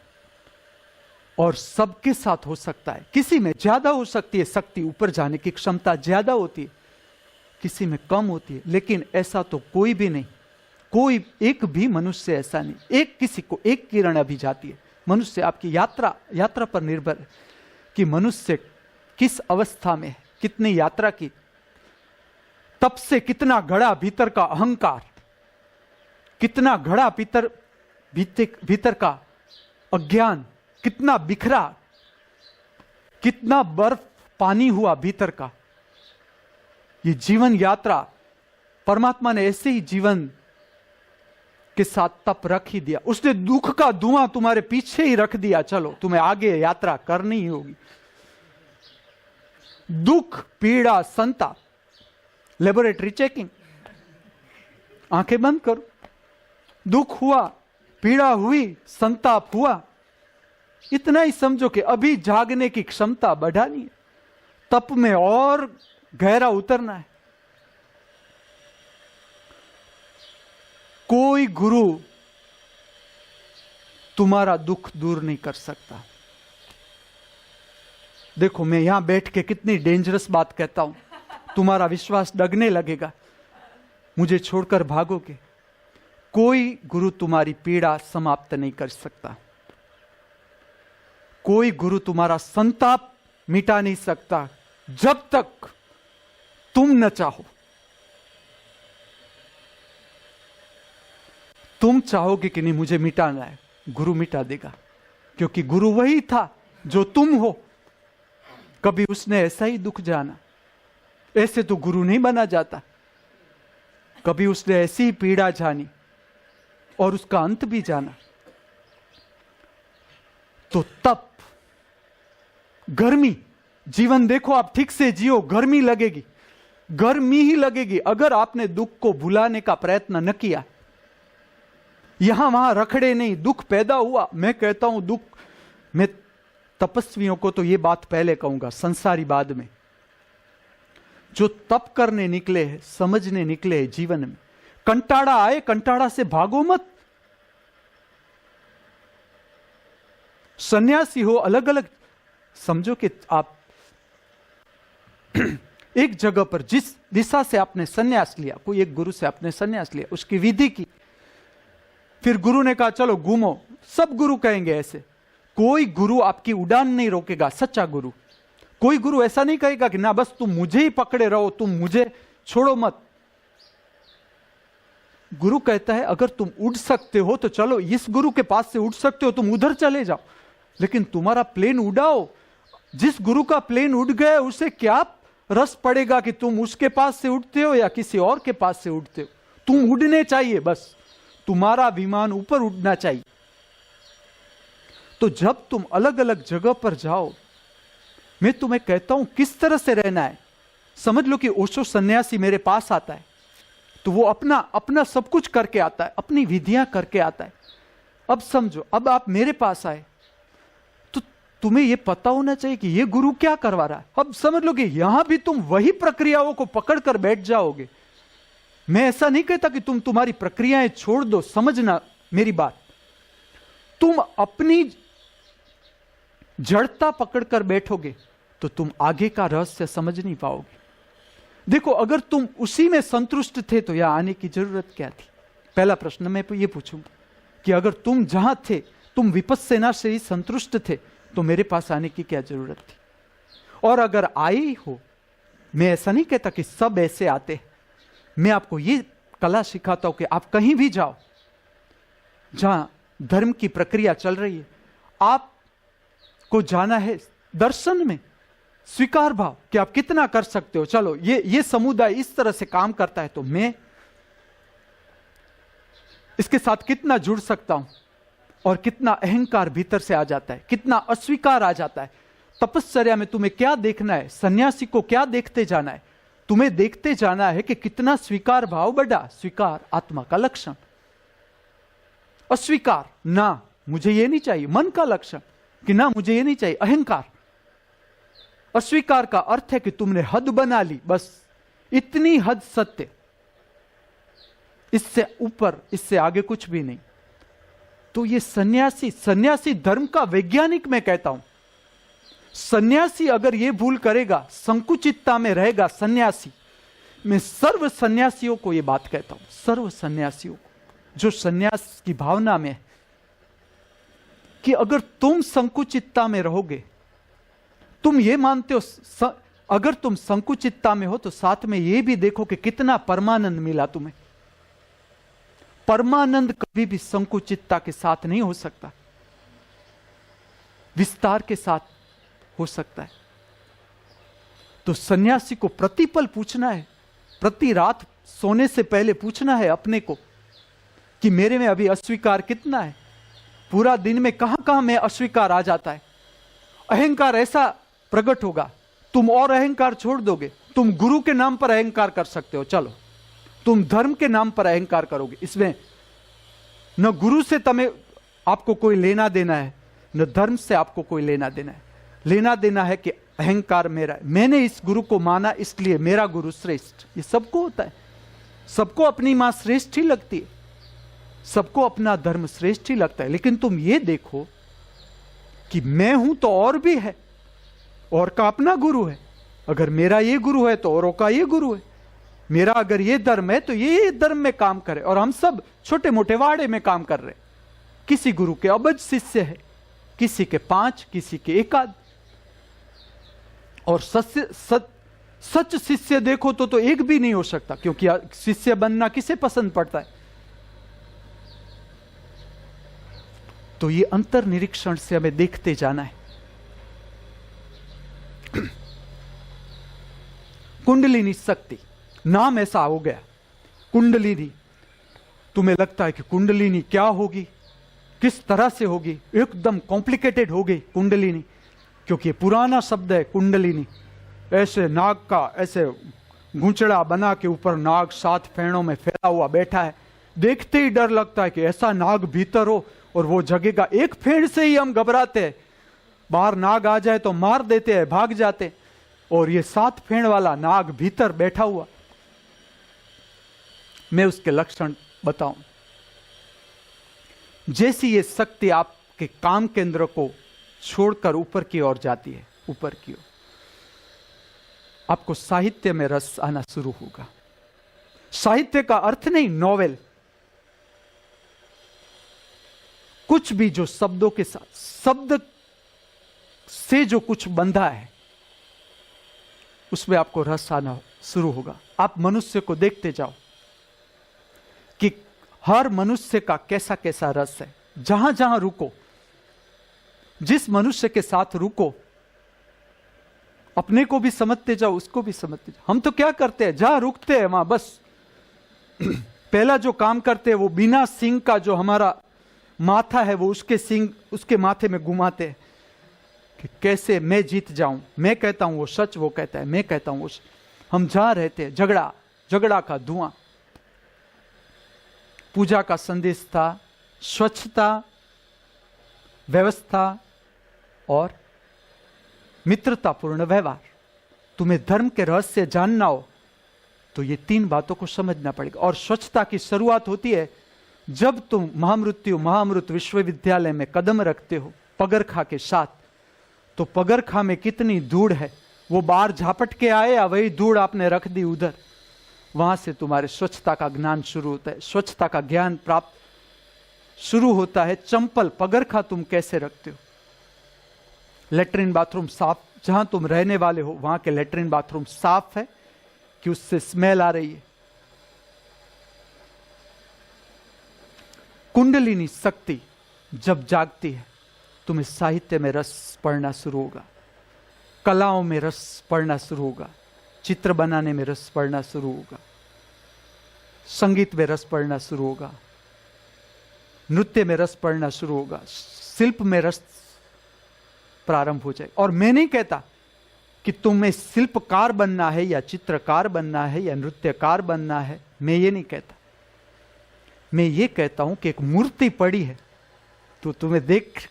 और सबके साथ हो सकता है। किसी में ज्यादा हो सकती है शक्ति, ऊपर जाने की क्षमता ज्यादा होती है, किसी में कम होती है, लेकिन ऐसा तो कोई भी नहीं, कोई एक भी मनुष्य ऐसा नहीं। किसी को एक किरण अभी जाती है। मनुष्य आपकी यात्रा पर निर्भर है कि मनुष्य किस अवस्था में है, कितनी यात्रा की, तब से कितना घड़ा भीतर का अहंकार, कितना घड़ा भीतर का अज्ञान, कितना बिखरा, कितना बर्फ पानी हुआ भीतर का। ये जीवन यात्रा परमात्मा ने ऐसे ही जीवन के साथ तप रख ही दिया। उसने दुख का धुआं तुम्हारे पीछे ही रख दिया, चलो तुम्हें आगे यात्रा करनी ही होगी। दुख, पीड़ा, संताप, लेबोरेटरी चेकिंग, आंखें बंद करो। दुख हुआ, पीड़ा हुई, संताप हुआ, इतना ही समझो कि अभी जागने की क्षमता बढ़ानी है, तप में और गहरा उतरना है। कोई गुरु तुम्हारा दुख दूर नहीं कर सकता। देखो मैं यहां बैठ के कितनी डेंजरस बात कहता हूं, तुम्हारा विश्वास डगने लगेगा, मुझे छोड़कर भागोगे। कोई गुरु तुम्हारी पीड़ा समाप्त नहीं कर सकता, कोई गुरु तुम्हारा संताप मिटा नहीं सकता जब तक तुम न चाहो। तुम चाहोगे कि नहीं मुझे मिटाना है, गुरु मिटा देगा, क्योंकि गुरु वही था जो तुम हो। कभी उसने ऐसा ही दुख जाना, ऐसे तो गुरु नहीं बना जाता। कभी उसने ऐसी ही पीड़ा जानी और उसका अंत भी जाना। तो तप, गर्मी, जीवन देखो आप ठीक से जियो, गर्मी लगेगी, गर्मी ही लगेगी अगर आपने दुख को भुलाने का प्रयत्न न किया। यहां वहां रखड़े नहीं, दुख पैदा हुआ। मैं कहता हूं दुख, मैं तपस्वियों को तो ये बात पहले कहूंगा, संसारी बाद में। जो तप करने निकले हैं, समझने निकले हैं जीवन में, कंटाड़ा आए, कंटाड़ा से भागो मत। सन्यासी हो, अलग अलग समझो कि आप एक जगह पर जिस दिशा से आपने सन्यास लिया, कोई एक गुरु से आपने सन्यास लिया, उसकी विधि की, फिर गुरु ने कहा चलो घूमो, सब गुरु कहेंगे ऐसे। कोई गुरु आपकी उड़ान नहीं रोकेगा, सच्चा गुरु। कोई गुरु ऐसा नहीं कहेगा कि ना बस तुम मुझे ही पकड़े रहो, तुम मुझे छोड़ो मत। गुरु कहता है अगर तुम उड़ सकते हो तो चलो, इस गुरु के पास से उड़ सकते हो तुम उधर चले जाओ, लेकिन तुम्हारा प्लेन उड़ाओ। जिस गुरु का प्लेन उड़ गया उसे क्या रस पड़ेगा कि तुम उसके पास से उड़ते हो या किसी और के पास से उड़ते हो। तुम उड़ने चाहिए, बस तुम्हारा विमान ऊपर उड़ना चाहिए। तो जब तुम अलग अलग जगह पर जाओ, मैं तुम्हें कहता हूं किस तरह से रहना है। समझ लो कि ओशो सन्यासी मेरे पास आता है तो वो अपना अपना सब कुछ करके आता है, अपनी विधियां करके आता है। अब समझो, अब आप मेरे पास आए तो तुम्हें यह पता होना चाहिए कि यह गुरु क्या करवा रहा है। अब समझ लो कि यहां भी तुम वही प्रक्रियाओं को पकड़कर बैठ जाओगे। मैं ऐसा नहीं कहता कि तुम तुम्हारी प्रक्रियाएं छोड़ दो, समझना मेरी बात। तुम अपनी जड़ता पकड़कर बैठोगे तो तुम आगे का रहस्य समझ नहीं पाओगे। देखो, अगर तुम उसी में संतुष्ट थे तो यहां आने की जरूरत क्या थी? पहला प्रश्न मैं ये पूछूंगा कि अगर तुम जहां थे, तुम विपस्सना से ही संतुष्ट थे, तो मेरे पास आने की क्या जरूरत थी? और अगर आए हो, मैं ऐसा नहीं कहता कि सब ऐसे आते हैं, मैं आपको ये कला सिखाता हूं कि आप कहीं भी जाओ जहां धर्म की प्रक्रिया चल रही है, आपको जाना है दर्शन में, स्वीकार भाव कि आप कितना कर सकते हो। चलो, ये समुदाय इस तरह से काम करता है तो मैं इसके साथ कितना जुड़ सकता हूं, और कितना अहंकार भीतर से आ जाता है, कितना अस्वीकार आ जाता है। तपश्चर्या में तुम्हें क्या देखना है, सन्यासी को क्या देखते जाना है? तुम्हें देखते जाना है कि कितना स्वीकार भाव बढ़ा। स्वीकार आत्मा का लक्षण, अस्वीकार ना मुझे ये नहीं चाहिए, मन का लक्षण कि ना मुझे ये नहीं चाहिए, अहंकार। अस्वीकार का अर्थ है कि तुमने हद बना ली, बस इतनी हद सत्य, इससे ऊपर, इससे आगे कुछ भी नहीं। तो ये सन्यासी धर्म का वैज्ञानिक मैं कहता हूं। सन्यासी अगर ये भूल करेगा, संकुचितता में रहेगा सन्यासी, मैं सर्व सन्यासियों को ये बात कहता हूं, सर्व सन्यासियों को जो सन्यास की भावना में है, कि अगर तुम संकुचितता में रहोगे, तुम ये मानते हो, अगर तुम संकुचितता में हो तो साथ में ये भी देखो कि कितना परमानंद मिला तुम्हें। परमानंद कभी भी संकुचितता के साथ नहीं हो सकता, विस्तार के साथ हो सकता है। तो सन्यासी को प्रतिपल पूछना है, प्रति रात सोने से पहले पूछना है अपने को कि मेरे में अभी अस्वीकार कितना है। पूरा दिन में कहां कहां में अस्वीकार आ जाता है। अहंकार ऐसा प्रकट होगा, तुम और अहंकार छोड़ दोगे। तुम गुरु के नाम पर अहंकार कर सकते हो, चलो तुम धर्म के नाम पर अहंकार करोगे। इसमें न गुरु से आपको कोई लेना देना है, न धर्म से आपको कोई लेना देना है। लेना देना है कि अहंकार मेरा है, मैंने इस गुरु को माना इसलिए मेरा गुरु श्रेष्ठ। ये सबको होता है, सबको अपनी मां श्रेष्ठ ही लगती है, सबको अपना धर्म श्रेष्ठ ही लगता है। लेकिन तुम ये देखो कि मैं हूं तो और भी है, और का अपना गुरु है। अगर मेरा ये गुरु है तो औरों का ये गुरु है। मेरा अगर ये धर्म है तो ये धर्म में काम करे, और हम सब छोटे मोटे वाड़े में काम कर रहे। किसी गुरु के अबज शिष्य है, किसी के 5, किसी के 1 आध। और सच शिष्य देखो तो एक भी नहीं हो सकता, क्योंकि शिष्य बनना किसे पसंद पड़ता है। तो ये अंतर निरीक्षण से हमें देखते जाना है। कुंडलिनी शक्ति नाम ऐसा हो गया, कुंडलिनी। तुम्हें लगता है कि कुंडलिनी क्या होगी, किस तरह से होगी? एकदम कॉम्प्लिकेटेड हो गई कुंडलिनी, क्योंकि पुराना शब्द है कुंडलिनी। ऐसे नाग का ऐसे घुंचड़ा बना के ऊपर नाग 7 फेड़ों में फैला हुआ बैठा है। देखते ही डर लगता है कि ऐसा नाग भीतर हो और वो जगेगा। एक फेड़ से ही हम घबराते हैं, बाहर नाग आ जाए तो मार देते हैं, भाग जाते हैं, और ये 7 फेंड वाला नाग भीतर बैठा हुआ। मैं उसके लक्षण बताऊं। जैसी ये शक्ति आपके काम केंद्र को छोड़कर ऊपर की ओर जाती है, ऊपर की ओर, आपको साहित्य में रस आना शुरू होगा। साहित्य का अर्थ नहीं नॉवेल, कुछ भी जो शब्दों के साथ, शब्द से जो कुछ बंधा है उसमें आपको रस आना शुरू होगा। आप मनुष्य को देखते जाओ कि हर मनुष्य का कैसा कैसा रस है। जहां जहां रुको, जिस मनुष्य के साथ रुको, अपने को भी समझते जाओ, उसको भी समझते जाओ। हम तो क्या करते हैं, जहां रुकते हैं वहां बस पहला जो काम करते हैं वो बिना सिंग का जो हमारा माथा है वो उसके सिंग उसके माथे में घुमाते हैं कि कैसे मैं जीत जाऊं। मैं कहता हूं वो सच, वो कहता है मैं कहता हूं वो सच। हम जहां रहते हैं झगड़ा का धुआं। पूजा का संदेश था स्वच्छता, व्यवस्था और मित्रतापूर्ण व्यवहार। तुम्हें धर्म के रहस्य जानना हो तो ये 3 बातों को समझना पड़ेगा। और स्वच्छता की शुरुआत होती है जब तुम महामृत्यु विश्वविद्यालय में कदम रखते हो पगरखा के साथ, तो पगरखा में कितनी धूड़ है, वो बाहर झापट के आए या वही धूड़ आपने रख दी उधर, वहां से तुम्हारे स्वच्छता का ज्ञान शुरू होता है। स्वच्छता का ज्ञान प्राप्त शुरू होता है चंपल, पगरखा तुम कैसे रखते हो। लेटरिन बाथरूम साफ, जहां तुम रहने वाले हो वहां के लेटरिन बाथरूम साफ है कि उससे स्मेल आ रही है। कुंडलिनी शक्ति जब जागती है, तुम्हें साहित्य में रस पढ़ना शुरू होगा, कलाओं में रस पढ़ना शुरू होगा, चित्र बनाने में रस पढ़ना शुरू होगा, संगीत में रस पढ़ना शुरू होगा, नृत्य में रस पढ़ना शुरू होगा, शिल्प में रस प्रारंभ हो जाए। और मैं नहीं कहता कि तुम्हें शिल्पकार बनना है या चित्रकार बनना है या नृत्यकार बनना है, मैं ये नहीं कहता। मैं ये कहता हूं कि एक मूर्ति पड़ी है तो तुम्हें देख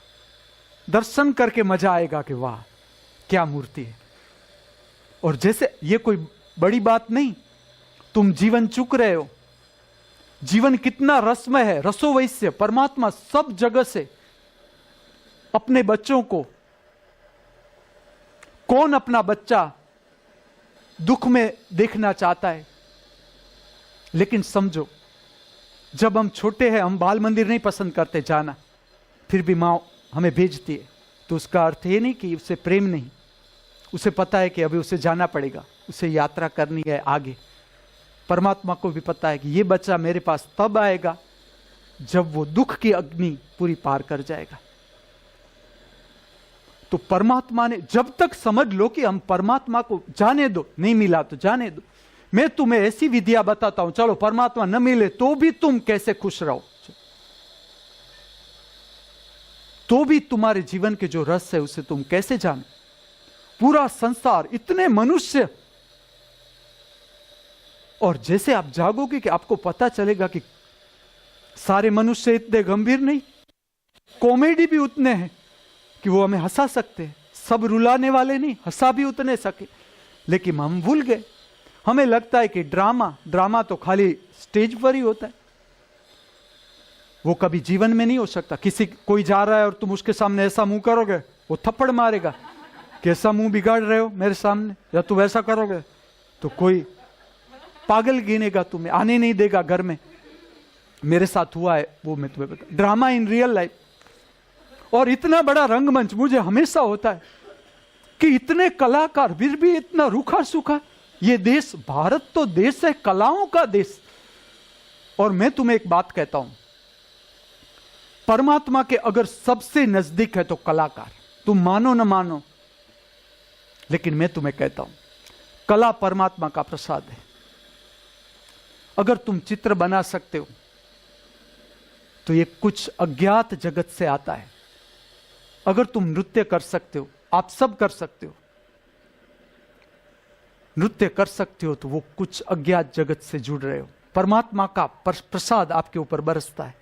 दर्शन करके मजा आएगा कि वाह क्या मूर्ति है। और जैसे ये कोई बड़ी बात नहीं, तुम जीवन चुक रहे हो, जीवन कितना रसमय है, रसो वैश्य परमात्मा सब जगह से अपने बच्चों को, कौन अपना बच्चा दुख में देखना चाहता है। लेकिन समझो जब हम छोटे हैं, हम बाल मंदिर नहीं पसंद करते जाना, फिर भी माँ हमें भेजती है, तो उसका अर्थ ये नहीं कि उसे प्रेम नहीं, उसे पता है कि अभी उसे जाना पड़ेगा, उसे यात्रा करनी है आगे। परमात्मा को भी पता है कि ये बच्चा मेरे पास तब आएगा जब वो दुख की अग्नि पूरी पार कर जाएगा। तो परमात्मा ने, जब तक समझ लो कि हम परमात्मा को जाने दो, नहीं मिला तो जाने दो। मैं तुम्हें ऐसी विधियां बताता हूं, चलो परमात्मा न मिले तो भी तुम कैसे खुश रहो, तो भी तुम्हारे जीवन के जो रस है उसे तुम कैसे जानो। पूरा संसार, इतने मनुष्य, और जैसे आप जागोगे कि आपको पता चलेगा कि सारे मनुष्य इतने गंभीर नहीं, कॉमेडी भी उतने हैं कि वो हमें हंसा सकते हैं, सब रुलाने वाले नहीं, हंसा भी उतने सके। लेकिन हम भूल गए, हमें लगता है कि ड्रामा तो खाली स्टेज पर ही होता है, वो कभी जीवन में नहीं हो सकता। कोई जा रहा है और तुम उसके सामने ऐसा मुंह करोगे, वो थप्पड़ मारेगा, कैसा मुंह बिगाड़ रहे हो मेरे सामने, या तुम ऐसा करोगे तो कोई पागल गिनेगा, तुम्हें आने नहीं देगा घर में। मेरे साथ हुआ है वो, मैं तुम्हें बता, ड्रामा इन रियल लाइफ। और इतना बड़ा रंगमंच मुझे हमेशा होता है कि इतने कलाकार, फिर भी इतना रूखा सूखा। ये देश, भारत तो देश है कलाओं का देश। और मैं तुम्हें एक बात कहता हूं, परमात्मा के अगर सबसे नजदीक है तो कलाकार, तुम मानो न मानो, लेकिन मैं तुम्हें कहता हूं कला परमात्मा का प्रसाद है। अगर तुम चित्र बना सकते हो तो ये कुछ अज्ञात जगत से आता है। अगर तुम नृत्य कर सकते हो, आप सब कर सकते हो, नृत्य कर सकते हो, तो वो कुछ अज्ञात जगत से जुड़ रहे हो। परमात्मा का प्रसाद आपके ऊपर बरसता है।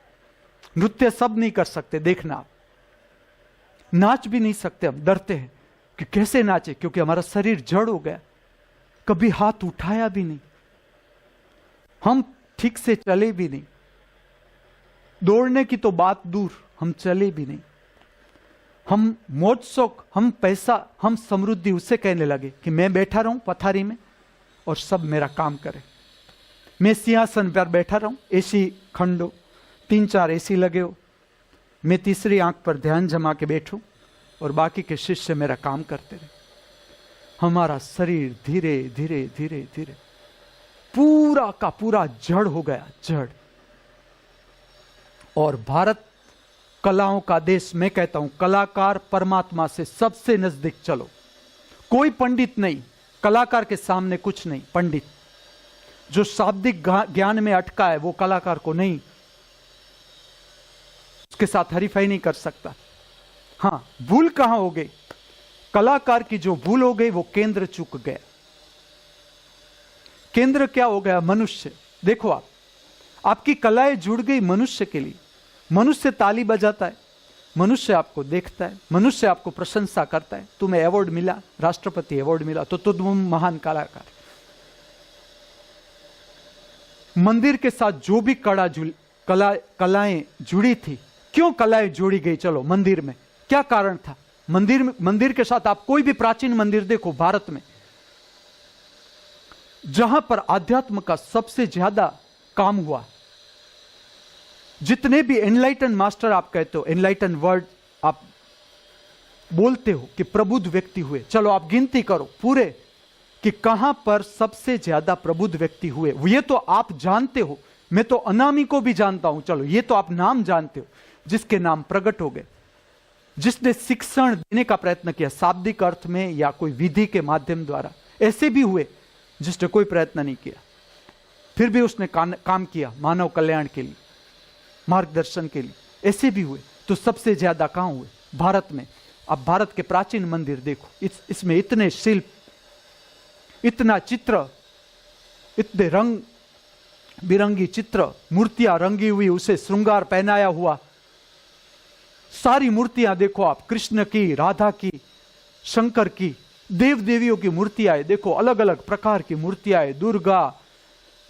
नृत्य सब नहीं कर सकते, देखना आप, नाच भी नहीं सकते, हम डरते हैं कि कैसे नाचे, क्योंकि हमारा शरीर जड़ हो गया, कभी हाथ उठाया भी नहीं, हम ठीक से चले भी नहीं, दौड़ने की तो बात दूर, हम चले भी नहीं। हम मौज शौक, हम पैसा, हम समृद्धि उससे कहने लगे कि मैं बैठा रहूं पथारी में और सब मेरा काम करे, मैं सिंहासन पर बैठा रहूं, एसी खंडो, 3-4 एसी लगे हो, मैं तीसरी आंख पर ध्यान जमा के बैठूं और बाकी के शिष्य मेरा काम करते रहे। हमारा शरीर धीरे धीरे धीरे धीरे पूरा का पूरा जड़ हो गया, जड़। और भारत कलाओं का देश, मैं कहता हूं कलाकार परमात्मा से सबसे नजदीक चलो। कोई पंडित नहीं, कलाकार के सामने कुछ नहीं। पंडित जो शाब्दिक ज्ञान में अटका है वो कलाकार को नहीं, उसके साथ हरीफाई नहीं कर सकता। हां, भूल कहां हो गई? कलाकार की जो भूल हो गई वो केंद्र चूक गया। केंद्र क्या हो गया? मनुष्य। देखो आपकी कलाएं जुड़ गई मनुष्य के लिए। मनुष्य ताली बजाता है, मनुष्य आपको देखता है, मनुष्य आपको प्रशंसा करता है। तुम्हें अवार्ड मिला, राष्ट्रपति अवार्ड मिला, तो तुम महान कलाकार। मंदिर के साथ जो भी कलाएं जुड़ी थी, क्यों कलाएं जोड़ी गई? चलो मंदिर में क्या कारण था? मंदिर के साथ आप कोई भी प्राचीन मंदिर देखो भारत में, जहां पर अध्यात्म का सबसे ज्यादा काम हुआ, जितने भी एनलाइटन मास्टर आप कहते हो, एनलाइटन वर्ड आप बोलते हो कि प्रबुद्ध व्यक्ति हुए, चलो आप गिनती करो पूरे कि कहां पर सबसे ज्यादा प्रबुद्ध व्यक्ति हुए। ये तो आप जानते हो, मैं तो अनामी को भी जानता हूं, चलो ये तो आप नाम जानते हो, जिसके नाम प्रकट हो गए, जिसने शिक्षण देने का प्रयत्न किया शाब्दिक अर्थ में या कोई विधि के माध्यम द्वारा। ऐसे भी हुए जिसने कोई प्रयत्न नहीं किया, फिर भी उसने काम किया मानव कल्याण के लिए, मार्गदर्शन के लिए। ऐसे भी हुए। तो सबसे ज्यादा कहां हुए? भारत में। अब भारत के प्राचीन मंदिर देखो, इसमें इतने शिल्प, इतना चित्र, इतने रंग बिरंगी चित्र, मूर्तियां रंगी हुई, उसे श्रृंगार पहनाया हुआ, सारी मूर्तियां देखो आप, कृष्ण की, राधा की, शंकर की, देव देवियों की मूर्तियां देखो, अलग अलग प्रकार की मूर्तियां, दुर्गा,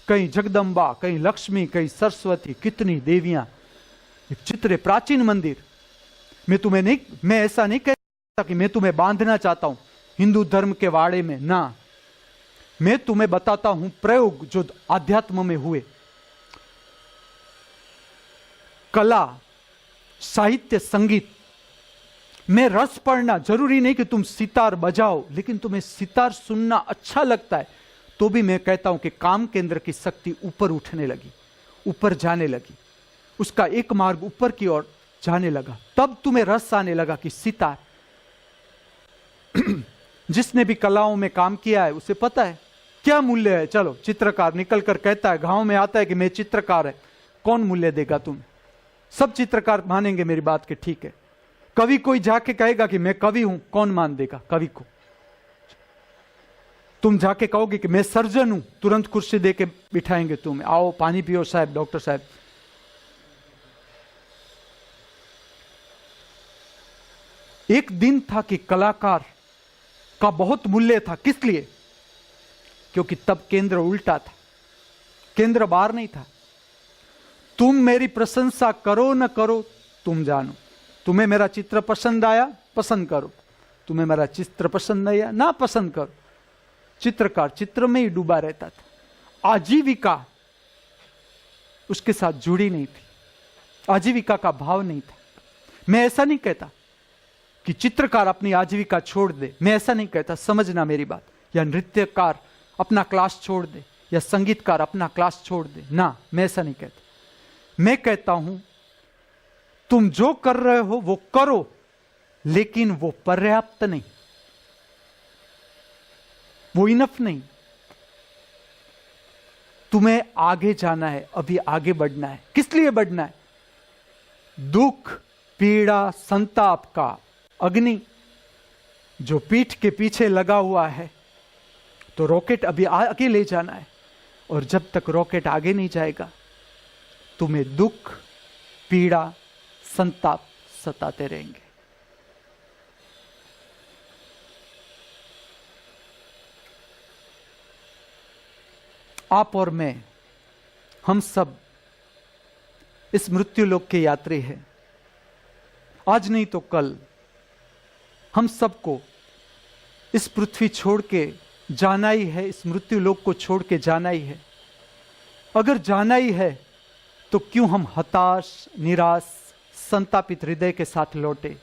कहीं जगदम्बा, कहीं लक्ष्मी, कहीं सरस्वती, कितनी देवियां, चित्र, प्राचीन मंदिर। मैं ऐसा नहीं कहता कि मैं तुम्हें बांधना चाहता हूं हिंदू धर्म के वाड़े में, ना, मैं तुम्हें बताता हूं प्रयोग जो आध्यात्म में हुए। कला, साहित्य, संगीत में रस पढ़ना जरूरी नहीं कि तुम सितार बजाओ, लेकिन तुम्हें सितार सुनना अच्छा लगता है, तो भी मैं कहता हूं कि काम केंद्र की शक्ति ऊपर उठने लगी, ऊपर जाने लगी, उसका एक मार्ग ऊपर की ओर जाने लगा। तब तुम्हें रस आने लगा कि सितार। जिसने भी कलाओं में काम किया है उसे पता है क्या मूल्य है। चलो चित्रकार निकल कर कहता है, गांव में आता है कि मैं चित्रकार है, कौन मूल्य देगा तुम्हें? सब चित्रकार मानेंगे मेरी बात के, ठीक है। कवि कोई जाके कहेगा कि मैं कवि हूं, कौन मान देगा कवि को? तुम जाके कहोगे कि मैं सर्जन हूं, तुरंत कुर्सी दे के बिठाएंगे तुम्हें, आओ पानी पियो साहब, डॉक्टर साहब। एक दिन था कि कलाकार का बहुत मूल्य था। किस लिए? क्योंकि तब केंद्र उल्टा था, केंद्र बाहर नहीं था। तुम मेरी प्रशंसा करो न करो, तुम जानो। तुम्हें मेरा चित्र पसंद आया, पसंद करो, तुम्हें मेरा चित्र पसंद नहीं आया, ना पसंद करो। चित्रकार चित्र में ही डूबा रहता था, आजीविका उसके साथ जुड़ी नहीं थी, आजीविका का भाव नहीं था। मैं ऐसा नहीं कहता कि चित्रकार अपनी आजीविका छोड़ दे, मैं ऐसा नहीं कहता, समझना मेरी बात। या नृत्यकार अपना क्लास छोड़ दे, या संगीतकार अपना क्लास छोड़ दे, ना, मैं ऐसा नहीं कहता। मैं कहता हूं तुम जो कर रहे हो वो करो, लेकिन वो पर्याप्त नहीं, वो इनफ नहीं। तुम्हें आगे जाना है, अभी आगे बढ़ना है। किस लिए बढ़ना है? दुख, पीड़ा, संताप का अग्नि जो पीठ के पीछे लगा हुआ है, तो रॉकेट अभी आगे ले जाना है। और जब तक रॉकेट आगे नहीं जाएगा, तुम्हें दुख, पीड़ा, संताप सताते रहेंगे। आप और मैं, हम सब इस मृत्यु लोक के यात्री हैं। आज नहीं तो कल हम सबको इस पृथ्वी छोड़ के जाना ही है, इस मृत्यु लोक को छोड़ के जाना ही है। अगर जाना ही है तो क्यों हम हताश, निराश, संतापित हृदय के साथ लौटे?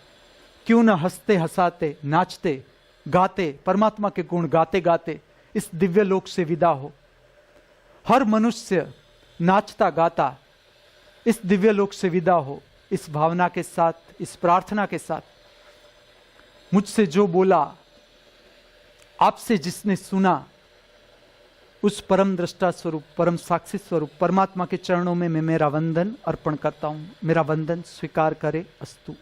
क्यों न हंसते हंसाते, नाचते गाते, परमात्मा के गुण गाते गाते इस दिव्य लोक से विदा हो। हर मनुष्य नाचता गाता इस दिव्य लोक से विदा हो, इस भावना के साथ, इस प्रार्थना के साथ। मुझसे जो बोला, आपसे जिसने सुना, उस परम दृष्टा स्वरूप, परम साक्षी स्वरूप परमात्मा के चरणों में मैं मेरा वंदन अर्पण करता हूं। मेरा वंदन स्वीकार करे, अस्तु।